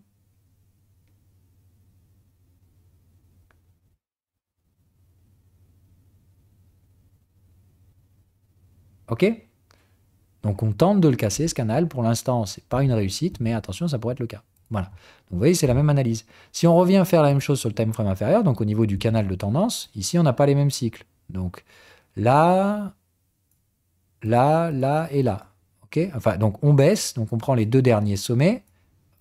Ok? Donc on tente de le casser, ce canal. Pour l'instant, c'est pas une réussite, mais attention, ça pourrait être le cas. Voilà. Donc vous voyez, c'est la même analyse. Si on revient faire la même chose sur le time frame inférieur, donc au niveau du canal de tendance, ici, on n'a pas les mêmes cycles. Donc là, là, là et là. Ok, enfin, donc on baisse, donc on prend les deux derniers sommets,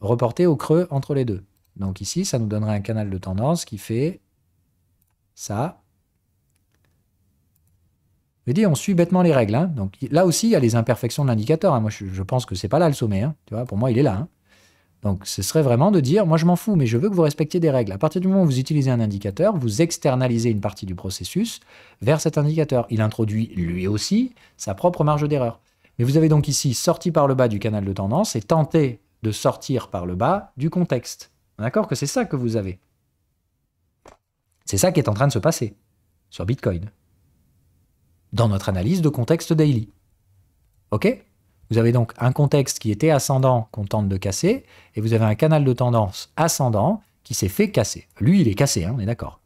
reportés au creux entre les deux. Donc ici, ça nous donnerait un canal de tendance qui fait ça. Je dis, on suit bêtement les règles. Hein. Donc là aussi, il y a les imperfections de l'indicateur. Hein. Moi, je pense que c'est pas là le sommet. Hein. Tu vois, pour moi, il est là. Hein. Donc ce serait vraiment de dire, moi je m'en fous, mais je veux que vous respectiez des règles. À partir du moment où vous utilisez un indicateur, vous externalisez une partie du processus vers cet indicateur. Il introduit lui aussi sa propre marge d'erreur. Mais vous avez donc ici sorti par le bas du canal de tendance et tenté de sortir par le bas du contexte. D'accord? Que c'est ça que vous avez. C'est ça qui est en train de se passer sur Bitcoin. Dans notre analyse de contexte daily. Ok? Vous avez donc un contexte qui était ascendant qu'on tente de casser, et vous avez un canal de tendance ascendant qui s'est fait casser. Lui, il est cassé, hein, on est d'accord.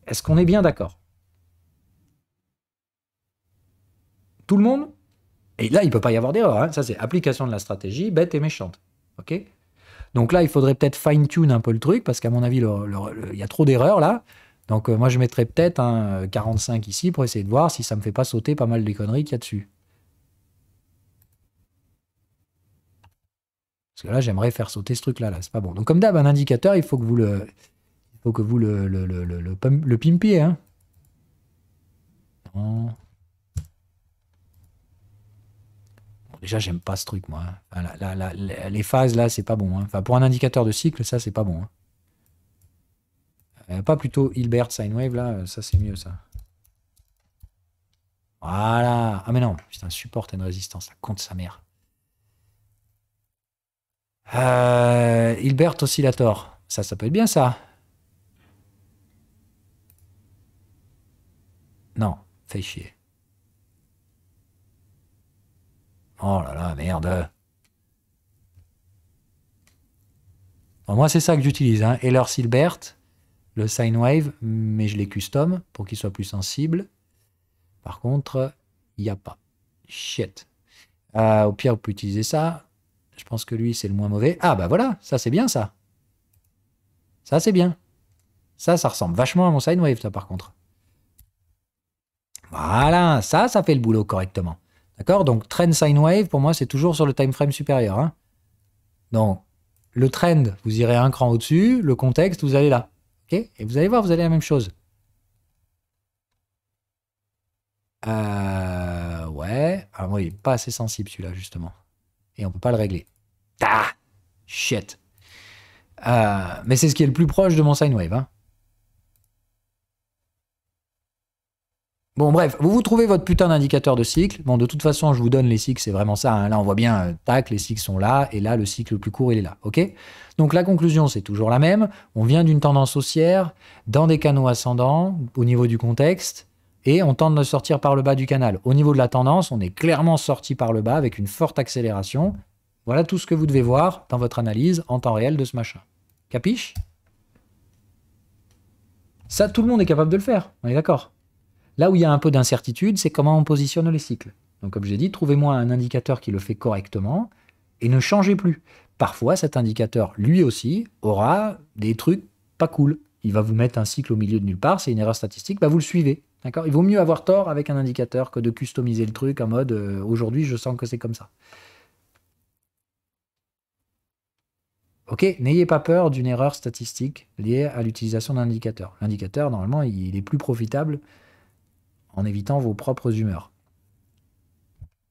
Est-ce qu'on est bien d'accord? Tout le monde? Et là, il ne peut pas y avoir d'erreur. Hein. Ça, c'est application de la stratégie, bête et méchante. Ok? Donc là, il faudrait peut-être fine-tune un peu le truc, parce qu'à mon avis, il y a trop d'erreurs là. Donc moi, je mettrais peut-être un 45 ici pour essayer de voir si ça ne me fait pas sauter pas mal des conneries qu'il y a dessus. Parce que là, j'aimerais faire sauter ce truc-là. Là. C'est pas bon. Donc, comme d'hab, un indicateur, il faut que vous le pimpiez. Hein. Non. Bon, déjà, j'aime pas ce truc, moi. Hein. Enfin, les phases, là, c'est pas bon. Hein. Enfin, pour un indicateur de cycle, ça, c'est pas bon. Hein. Pas plutôt Hilbert Sine Wave, là. Ça, c'est mieux, ça. Voilà. Ah, mais non. Putain, support une résistance. Ça compte sa mère. Hilbert Oscillator. Ça peut être bien, ça. Non, fais chier. Oh là là, merde. Bon, moi, c'est ça que j'utilise. Hein. Ehlers Hilbert, le sine wave, mais je les custom pour qu'ils soient plus sensibles. Par contre, il n'y a pas. Shit. Au pire, vous pouvez utiliser ça. Je pense que lui, c'est le moins mauvais. Ah, bah voilà, ça, c'est bien, ça. Ça, c'est bien. Ça ressemble vachement à mon sine wave, ça, par contre. Voilà, ça fait le boulot correctement. D'accord? Donc, trend sine wave, pour moi, c'est toujours sur le time frame supérieur. Hein. Donc, le trend, vous irez un cran au-dessus. Le contexte, vous allez là. Okay? Et vous allez voir, vous allez la même chose. Ouais. Alors, moi, il n'est pas assez sensible, celui-là, justement. Et on ne peut pas le régler. Ah! Shit. Mais c'est ce qui est le plus proche de mon sine wave. Hein. Bon, bref, vous trouvez votre putain d'indicateur de cycle. Bon, de toute façon, je vous donne les cycles, c'est vraiment ça. Hein. Là, on voit bien, tac, les cycles sont là, et là, le cycle le plus court, il est là. Ok? Donc, la conclusion, c'est toujours la même. On vient d'une tendance haussière, dans des canaux ascendants, au niveau du contexte, et on tente de sortir par le bas du canal. Au niveau de la tendance, on est clairement sorti par le bas avec une forte accélération. Voilà tout ce que vous devez voir dans votre analyse en temps réel de ce machin. Capiche? Ça, tout le monde est capable de le faire. On est d'accord? Là où il y a un peu d'incertitude, c'est comment on positionne les cycles. Donc comme j'ai dit, trouvez-moi un indicateur qui le fait correctement et ne changez plus. Parfois, cet indicateur, lui aussi, aura des trucs pas cool. Il va vous mettre un cycle au milieu de nulle part, c'est une erreur statistique, bah vous le suivez. D'accord? Il vaut mieux avoir tort avec un indicateur que de customiser le truc en mode aujourd'hui, je sens que c'est comme ça. Ok, n'ayez pas peur d'une erreur statistique liée à l'utilisation d'un indicateur. L'indicateur, normalement, il est plus profitable en évitant vos propres humeurs.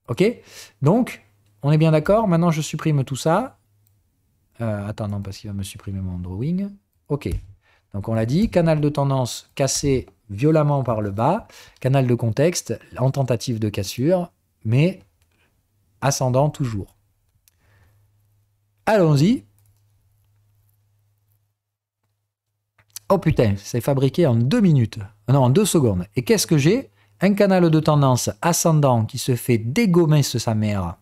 Ok? Donc, on est bien d'accord. Maintenant, je supprime tout ça. Attends, non, parce qu'il va me supprimer mon drawing. Ok. Donc, on l'a dit, canal de tendance cassé violemment par le bas, canal de contexte en tentative de cassure, mais ascendant toujours. Allons-y. Oh putain, c'est fabriqué en 2 minutes. Non, en 2 secondes. Et qu'est-ce que j'ai? Un canal de tendance ascendant qui se fait dégommer ce sa mère.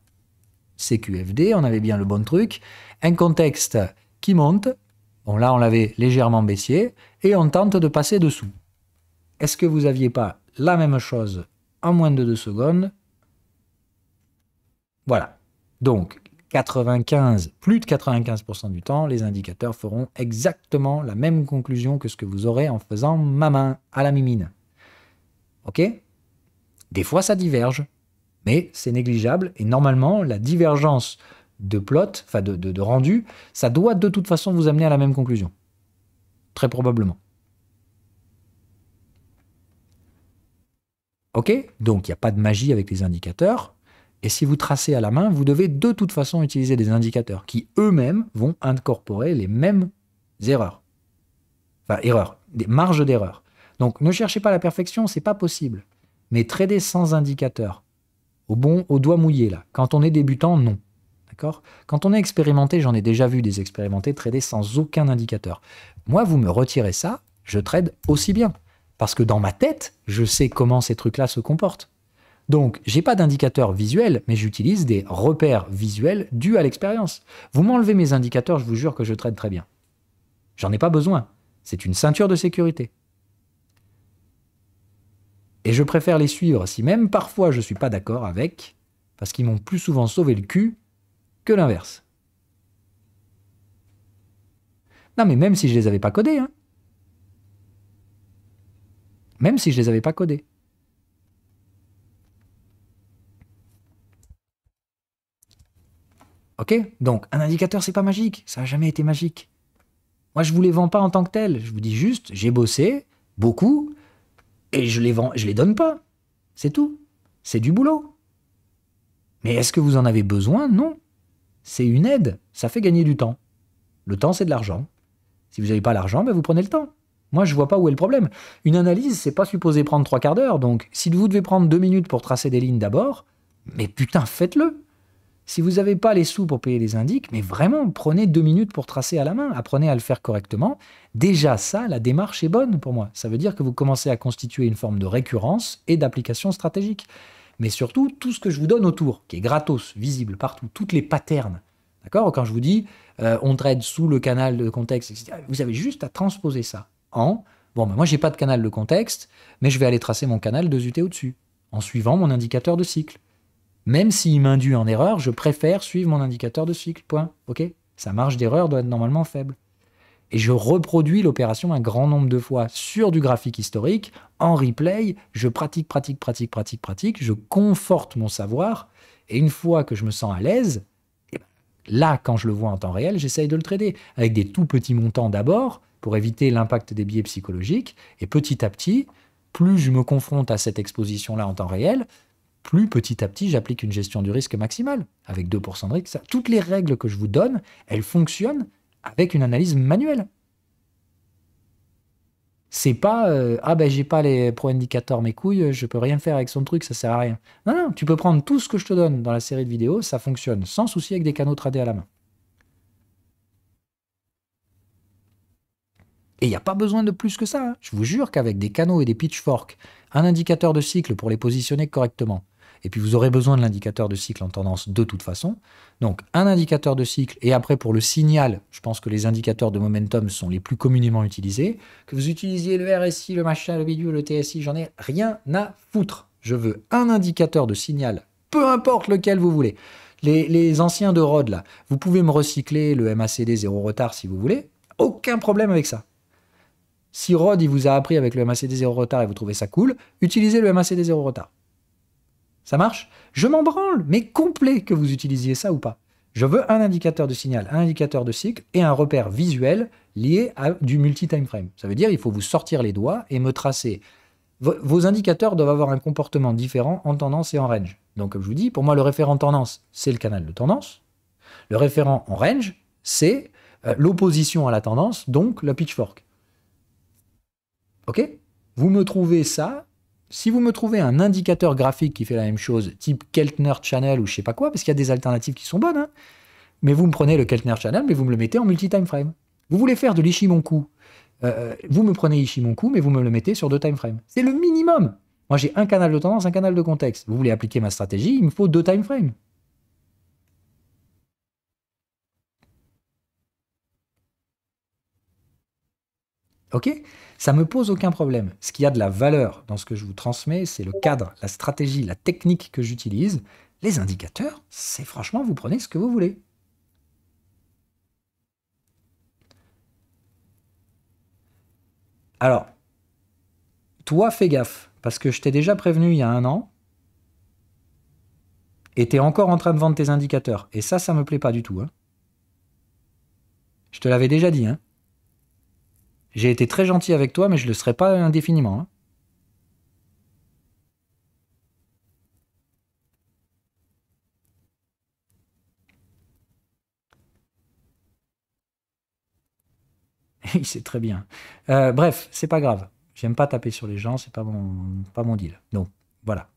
CQFD, on avait bien le bon truc. Un contexte qui monte. Bon, là, on l'avait légèrement baissier. Et on tente de passer dessous. Est-ce que vous n'aviez pas la même chose en moins de 2 secondes? Voilà. Donc, 95, plus de 95% du temps, les indicateurs feront exactement la même conclusion que ce que vous aurez en faisant ma main à la mimine. Ok? Des fois, ça diverge. Mais c'est négligeable et normalement, la divergence de plot, enfin de rendu, ça doit de toute façon vous amener à la même conclusion. Très probablement. Ok? Donc il n'y a pas de magie avec les indicateurs. Et si vous tracez à la main, vous devez de toute façon utiliser des indicateurs qui eux-mêmes vont incorporer les mêmes erreurs. Enfin, erreurs, des marges d'erreur. Donc ne cherchez pas la perfection, c'est pas possible. Mais trader sans indicateur, au doigt mouillé là, quand on est débutant, non. D'accord? Quand on est expérimenté, j'en ai déjà vu des expérimentés trader sans aucun indicateur. Moi, vous me retirez ça, je trade aussi bien. Parce que dans ma tête, je sais comment ces trucs-là se comportent. Donc, j'ai pas d'indicateur visuel, mais j'utilise des repères visuels dus à l'expérience. Vous m'enlevez mes indicateurs, je vous jure que je trade très bien. J'en ai pas besoin. C'est une ceinture de sécurité. Et je préfère les suivre si même parfois je suis pas d'accord avec, parce qu'ils m'ont plus souvent sauvé le cul que l'inverse. Non, mais même si je les avais pas codés, hein. Même si je les avais pas codés. Ok? Donc, un indicateur, c'est pas magique. Ça n'a jamais été magique. Moi, je vous les vends pas en tant que tels. Je vous dis juste, j'ai bossé, beaucoup, et je les vends, je les donne pas. C'est tout. C'est du boulot. Mais est-ce que vous en avez besoin? Non. C'est une aide. Ça fait gagner du temps. Le temps, c'est de l'argent. Si vous n'avez pas l'argent, ben vous prenez le temps. Moi, je vois pas où est le problème. Une analyse, c'est pas supposé prendre 3/4 d'heure. Donc, si vous devez prendre 2 minutes pour tracer des lignes d'abord, mais putain, faites-le. Si vous n'avez pas les sous pour payer les indices, mais vraiment, prenez 2 minutes pour tracer à la main. Apprenez à le faire correctement. Déjà, ça, la démarche est bonne pour moi. Ça veut dire que vous commencez à constituer une forme de récurrence et d'application stratégique. Mais surtout, tout ce que je vous donne autour, qui est gratos, visible partout, toutes les patterns. D'accord? Quand je vous dis, on trade sous le canal de contexte, etc., vous avez juste à transposer ça en, bon, ben moi, j'ai pas de canal de contexte, mais je vais aller tracer mon canal 2 UT au-dessus, en suivant mon indicateur de cycle. Même s'il m'induit en erreur, je préfère suivre mon indicateur de cycle. Point. OK? Sa marge d'erreur doit être normalement faible. Et je reproduis l'opération un grand nombre de fois sur du graphique historique, en replay, je pratique, je conforte mon savoir, et une fois que je me sens à l'aise, là, quand je le vois en temps réel, j'essaye de le trader, avec des tout petits montants d'abord, pour éviter l'impact des biais psychologiques, et petit à petit, plus je me confronte à cette exposition-là en temps réel, plus petit à petit, j'applique une gestion du risque maximale, avec 2% de risque. Toutes les règles que je vous donne, elles fonctionnent avec une analyse manuelle. C'est pas ah ben j'ai pas les pro-indicateurs mes couilles, je peux rien faire avec son truc, ça sert à rien. Non, non, tu peux prendre tout ce que je te donne dans la série de vidéos, ça fonctionne sans souci avec des canaux tradés à la main. Et il n'y a pas besoin de plus que ça, hein. Je vous jure qu'avec des canaux et des pitchforks, un indicateur de cycle pour les positionner correctement, et puis vous aurez besoin de l'indicateur de cycle en tendance de toute façon. Donc un indicateur de cycle, et après pour le signal, je pense que les indicateurs de momentum sont les plus communément utilisés. Que vous utilisiez le RSI, le machin, le bidule, le TSI, j'en ai rien à foutre. Je veux un indicateur de signal, peu importe lequel vous voulez. Les anciens de Rod, là, vous pouvez me recycler le MACD 0 retard si vous voulez. Aucun problème avec ça. Si Rod il vous a appris avec le MACD 0 retard et vous trouvez ça cool, utilisez le MACD 0 retard. Ça marche? Je m'en branle, mais complet que vous utilisiez ça ou pas. Je veux un indicateur de signal, un indicateur de cycle et un repère visuel lié à du multi-time frame. Ça veut dire qu'il faut vous sortir les doigts et me tracer. Vos indicateurs doivent avoir un comportement différent en tendance et en range. Donc, comme je vous dis, pour moi, le référent tendance, c'est le canal de tendance. Le référent en range, c'est l'opposition à la tendance, donc la pitchfork. OK? Vous me trouvez ça. Si vous me trouvez un indicateur graphique qui fait la même chose, type Keltner Channel ou je sais pas quoi, parce qu'il y a des alternatives qui sont bonnes, hein, mais vous me prenez le Keltner Channel, mais vous me le mettez en multi-time frame. Vous voulez faire de l'Ishimoku, vous me prenez Ishimoku, mais vous me le mettez sur 2 time frames. C'est le minimum. Moi, j'ai un canal de tendance, un canal de contexte. Vous voulez appliquer ma stratégie, il me faut 2 time frames. OK? Ça me pose aucun problème. Ce qui a de la valeur dans ce que je vous transmets, c'est le cadre, la stratégie, la technique que j'utilise. Les indicateurs, c'est franchement, vous prenez ce que vous voulez. Alors, toi, fais gaffe, parce que je t'ai déjà prévenu il y a un an. Et tu es encore en train de vendre tes indicateurs. Et ça me plaît pas du tout. Hein. Je te l'avais déjà dit. Hein. J'ai été très gentil avec toi, mais je ne le serai pas indéfiniment. Hein. Il sait très bien. Bref, c'est pas grave. J'aime pas taper sur les gens, c'est pas mon deal. Donc, voilà.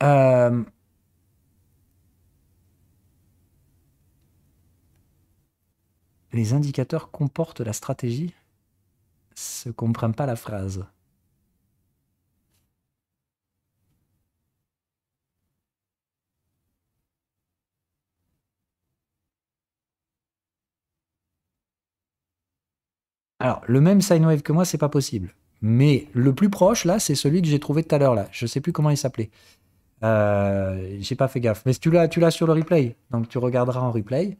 Euh, les indicateurs comportent la stratégie. Se comprend pas la phrase. Alors, le même sine wave que moi, c'est pas possible. Mais le plus proche, là, c'est celui que j'ai trouvé tout à l'heure, là. Je sais plus comment il s'appelait. J'ai pas fait gaffe. Mais tu l'as sur le replay. Donc, tu regarderas en replay.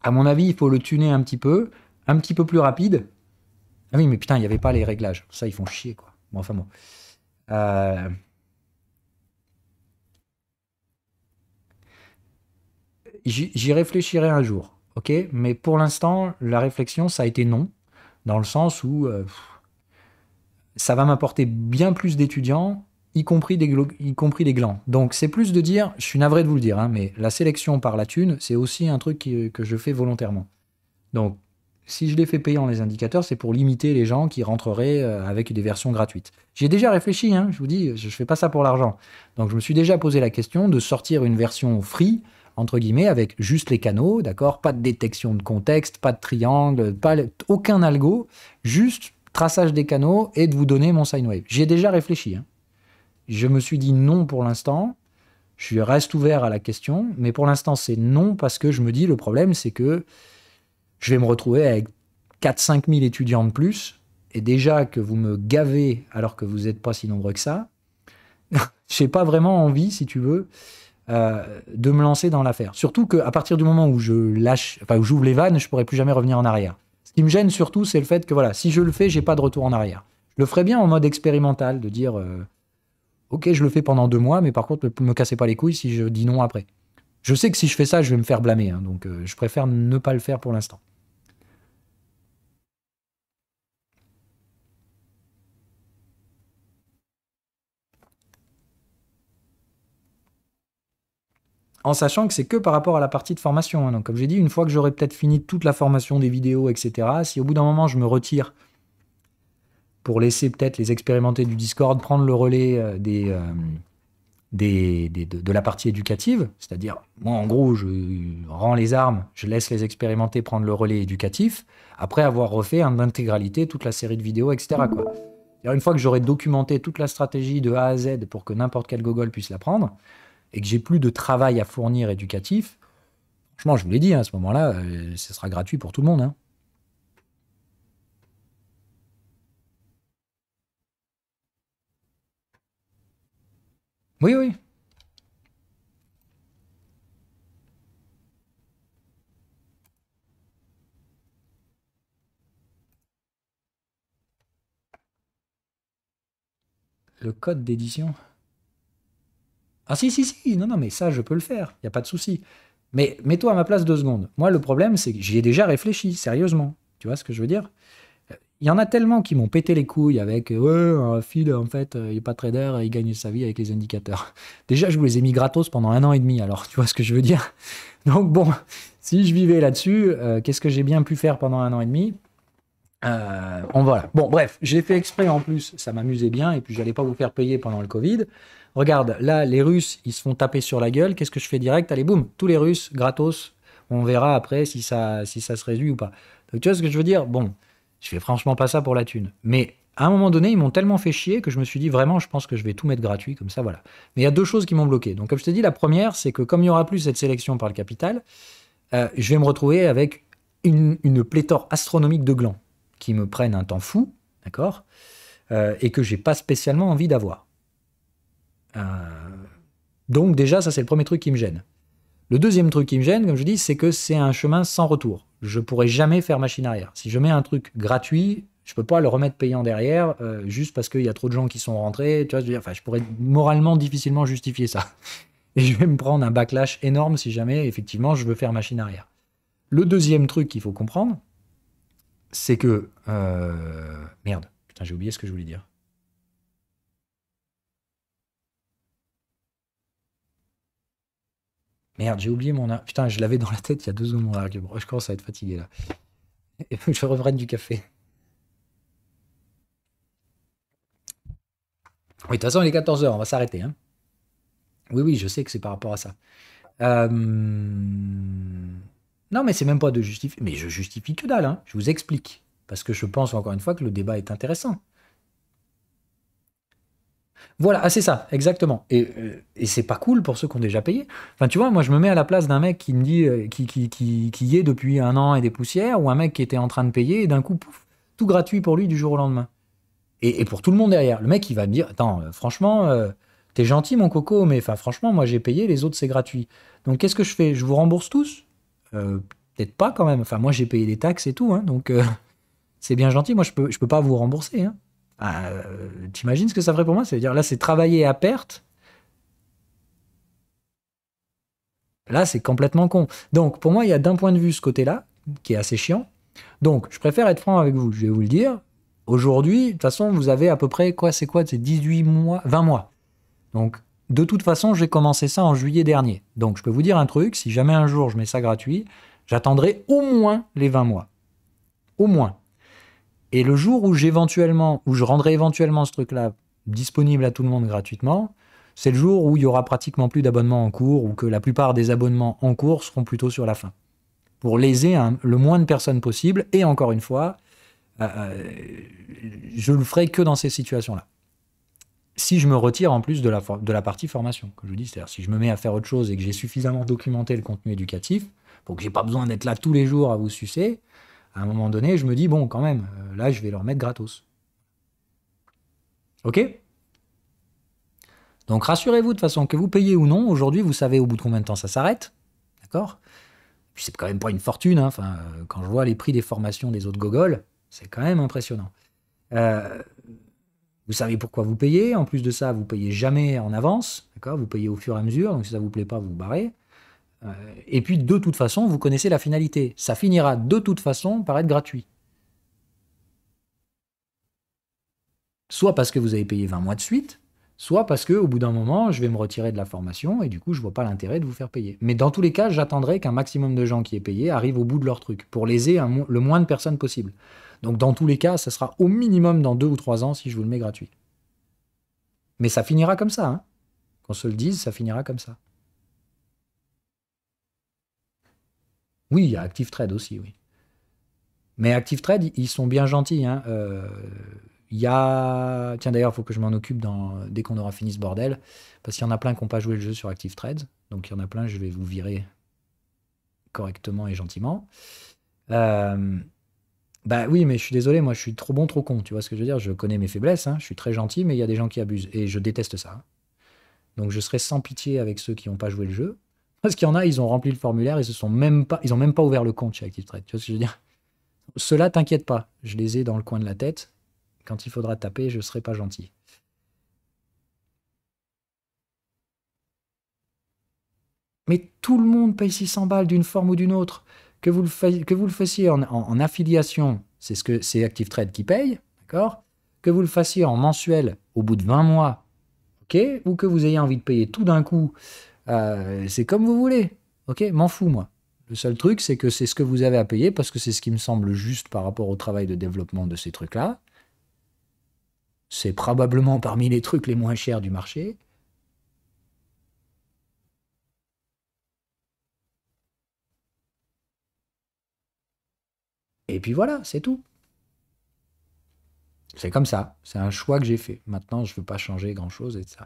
À mon avis, il faut le tuner un petit peu plus rapide. Ah oui, mais putain, il n'y avait pas les réglages. Ça, ils font chier, quoi. Bon, enfin bon. Euh, J'y réfléchirai un jour, ok? Mais pour l'instant, la réflexion, ça a été non, dans le sens où ça va m'apporter bien plus d'étudiants, y compris des glands. Donc c'est plus de dire, je suis navré de vous le dire, hein, mais la sélection par la thune, c'est aussi un truc que je fais volontairement. Donc si je les fais payants les indicateurs, c'est pour limiter les gens qui rentreraient avec des versions gratuites. J'y ai déjà réfléchi, hein, je vous dis, je ne fais pas ça pour l'argent. Donc je me suis déjà posé la question de sortir une version free, entre guillemets, avec juste les canaux, d'accord? Pas de détection de contexte, pas de triangle, aucun algo, juste traçage des canaux et de vous donner mon sine wave. J'y ai déjà réfléchi. Hein. Je me suis dit non pour l'instant. Je reste ouvert à la question, mais pour l'instant c'est non parce que je me dis le problème c'est que je vais me retrouver avec 4-5 000 étudiants de plus, et déjà que vous me gavez alors que vous n'êtes pas si nombreux que ça, je n'ai pas vraiment envie, si tu veux, de me lancer dans l'affaire. Surtout qu'à partir du moment où je lâche, enfin où j'ouvre les vannes, je ne pourrai plus jamais revenir en arrière. Ce qui me gêne surtout, c'est le fait que voilà, si je le fais, j'ai pas de retour en arrière. Je le ferais bien en mode expérimental, de dire ok, je le fais pendant 2 mois, mais par contre, ne me cassez pas les couilles si je dis non après. Je sais que si je fais ça, je vais me faire blâmer, hein, donc je préfère ne pas le faire pour l'instant. En sachant que c'est que par rapport à la partie de formation. Hein. Donc, comme j'ai dit, une fois que j'aurai peut-être fini toute la formation des vidéos, etc., si au bout d'un moment je me retire pour laisser peut-être les expérimentés du Discord prendre le relais de la partie éducative, c'est-à-dire, moi en gros, je rends les armes, je laisse les expérimentés prendre le relais éducatif, après avoir refait en intégralité toute la série de vidéos, etc. Quoi. Une fois que j'aurai documenté toute la stratégie de A à Z pour que n'importe quel gogol puisse la prendre, et que j'ai plus de travail à fournir éducatif, franchement, je vous l'ai dit, hein, à ce moment-là, ce sera gratuit pour tout le monde. Hein. Oui, oui. Le code d'édition. Ah si, si, si, non, non, mais ça, je peux le faire, il n'y a pas de souci. Mais mets-toi à ma place 2 secondes. Moi, le problème, c'est que j'y ai déjà réfléchi, sérieusement. Tu vois ce que je veux dire? Il y en a tellement qui m'ont pété les couilles avec ouais, Phil, en fait, il n'est pas trader, il gagne sa vie avec les indicateurs. Déjà, je vous les ai mis gratos pendant 1 an et demi, alors tu vois ce que je veux dire? Donc bon, si je vivais là-dessus, qu'est-ce que j'ai bien pu faire pendant 1 an et demi? Voilà. Bon, bref, j'ai fait exprès en plus, ça m'amusait bien, et puis j'allais pas vous faire payer pendant le Covid. Regarde, là, les Russes, ils se font taper sur la gueule. Qu'est-ce que je fais direct? Allez, boum, tous les Russes, gratos. On verra après si ça se réduit ou pas. Donc, tu vois ce que je veux dire? Bon, je fais franchement pas ça pour la thune. Mais à un moment donné, ils m'ont tellement fait chier que je me suis dit vraiment, je pense que je vais tout mettre gratuit, comme ça, voilà. Mais il y a 2 choses qui m'ont bloqué. Donc, comme je t'ai dit, la première, c'est que comme il n'y aura plus cette sélection par le capital, je vais me retrouver avec une pléthore astronomique de glands qui me prennent un temps fou, d'accord, et que j'ai pas spécialement envie d'avoir. Euh, donc déjà, ça c'est le premier truc qui me gêne. Le deuxième truc qui me gêne, comme je dis, c'est que c'est un chemin sans retour. Je pourrai jamais faire machine arrière. Si je mets un truc gratuit, Je peux pas le remettre payant derrière juste parce qu'il y a trop de gens qui sont rentrés. Tu vois, je veux dire, enfin, je pourrais moralement difficilement justifier ça. Et je vais me prendre un backlash énorme si jamais, effectivement, je veux faire machine arrière. Le deuxième truc qu'il faut comprendre, c'est que... Merde, putain, j'ai oublié ce que je voulais dire. Merde, j'ai oublié mon... Putain, je l'avais dans la tête il y a 2 secondes, mon argument. Je commence à être fatigué, là. Il faut que je reprenne du café. Oui, de toute façon, il est 14 heures, on va s'arrêter. Hein. Oui, oui, je sais que c'est par rapport à ça. Non, mais c'est même pas de justifier. Mais je justifie que dalle, hein. Je vous explique. Parce que je pense, encore une fois, que le débat est intéressant. Voilà, ah, c'est ça, exactement. Et c'est pas cool pour ceux qui ont déjà payé. Enfin, tu vois, moi, je me mets à la place d'un mec qui me dit, qui y est depuis 1 an et des poussières, ou un mec qui était en train de payer, et d'un coup, pouf, tout gratuit pour lui du jour au lendemain. Et pour tout le monde derrière. Le mec, il va me dire, attends, franchement, t'es gentil, mon coco, mais enfin, franchement, moi, j'ai payé, les autres, c'est gratuit. Donc, qu'est-ce que je fais? Je vous rembourse tous? Peut-être pas quand même. Enfin, moi, j'ai payé des taxes et tout, hein, donc c'est bien gentil. Moi, je peux pas vous rembourser. Hein. T'imagines ce que ça ferait pour moi? Ça veut dire là, c'est travailler à perte. Là, c'est complètement con. Donc, pour moi, il y a d'un point de vue ce côté-là, qui est assez chiant. Donc, je préfère être franc avec vous. Je vais vous le dire. Aujourd'hui, de toute façon, vous avez à peu près, quoi, c'est quoi? C'est 18 mois, 20 mois. Donc, de toute façon, j'ai commencé ça en juillet dernier. Donc, je peux vous dire un truc. Si jamais un jour je mets ça gratuit, j'attendrai au moins les 20 mois. Au moins. Et le jour où où je rendrai éventuellement ce truc-là disponible à tout le monde gratuitement, c'est le jour où il y aura pratiquement plus d'abonnements en cours ou que la plupart des abonnements en cours seront plutôt sur la fin. Pour léser le moins de personnes possible. Et encore une fois, je le ferai que dans ces situations-là. Si je me retire en plus de la partie formation, comme je vous dis, c'est-à-dire si je me mets à faire autre chose et que j'ai suffisamment documenté le contenu éducatif, pour que j'ai pas besoin d'être là tous les jours à vous sucer, à un moment donné, je me dis, bon, quand même, là, je vais leur mettre gratos. Ok? Donc rassurez-vous de toute façon, que vous payez ou non, aujourd'hui, vous savez au bout de combien de temps ça s'arrête. D'accord? Puis c'est quand même pas une fortune. Hein. Enfin, quand je vois les prix des formations des autres gogoles, c'est quand même impressionnant. Vous savez pourquoi vous payez. En plus de ça, vous payez jamais en avance. D'accord? Vous payez au fur et à mesure. Donc si ça vous plaît pas, vous vous barrez. Et puis de toute façon, vous connaissez la finalité. Ça finira de toute façon par être gratuit. Soit parce que vous avez payé 20 mois de suite, soit parce qu'au bout d'un moment, je vais me retirer de la formation et du coup, je vois pas l'intérêt de vous faire payer. Mais dans tous les cas, j'attendrai qu'un maximum de gens qui aient payé arrivent au bout de leur truc pour léser le moins de personnes possible. Donc dans tous les cas, ça sera au minimum dans 2 ou 3 ans si je vous le mets gratuit. Mais ça finira comme ça. Hein. Qu'on se le dise, ça finira comme ça. Oui, il y a ActiveTrade aussi, oui. Mais ActiveTrade, ils sont bien gentils. Hein. Il y a... Tiens, d'ailleurs, il faut que je m'en occupe dès qu'on aura fini ce bordel. Parce qu'il y en a plein qui n'ont pas joué le jeu sur ActiveTrade. Donc il y en a plein, je vais vous virer correctement et gentiment. Bah oui, mais je suis désolé, moi je suis trop bon, trop con. Tu vois ce que je veux dire? Je connais mes faiblesses, hein, je suis très gentil, mais il y a des gens qui abusent. Et je déteste ça. Hein. Donc je serai sans pitié avec ceux qui n'ont pas joué le jeu. Parce qu'il y en a, ils ont rempli le formulaire, ils ont même pas ouvert le compte chez ActiveTrade. Tu vois ce que je veux dire? Ceux-là, t'inquiète pas, je les ai dans le coin de la tête. Quand il faudra taper, je ne serai pas gentil. Mais tout le monde paye 600 balles d'une forme ou d'une autre. Que vous le fassiez en affiliation, c'est ActiveTrade qui paye, d'accord? Que vous le fassiez en mensuel au bout de 20 mois, ok? Ou que vous ayez envie de payer tout d'un coup, c'est comme vous voulez, ok? M'en fous, moi. Le seul truc, c'est que c'est ce que vous avez à payer parce que c'est ce qui me semble juste par rapport au travail de développement de ces trucs-là. C'est probablement parmi les trucs les moins chers du marché. Et puis voilà, c'est tout. C'est comme ça. C'est un choix que j'ai fait. Maintenant, je ne veux pas changer grand-chose. Et ça.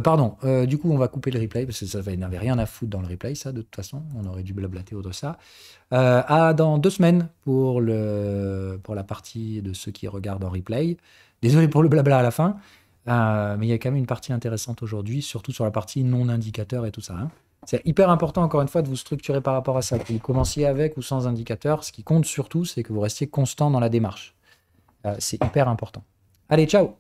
Pardon, du coup, on va couper le replay parce que ça n'avait rien à foutre dans le replay, ça, de toute façon. On aurait dû blablater autour de ça. Dans 2 semaines pour la partie de ceux qui regardent en replay. Désolé pour le blabla à la fin. Mais il y a quand même une partie intéressante aujourd'hui, surtout sur la partie non-indicateur et tout ça. Hein. C'est hyper important, encore une fois, de vous structurer par rapport à ça. Que vous commenciez avec ou sans indicateur, ce qui compte surtout, c'est que vous restiez constant dans la démarche. C'est hyper important. Allez, ciao!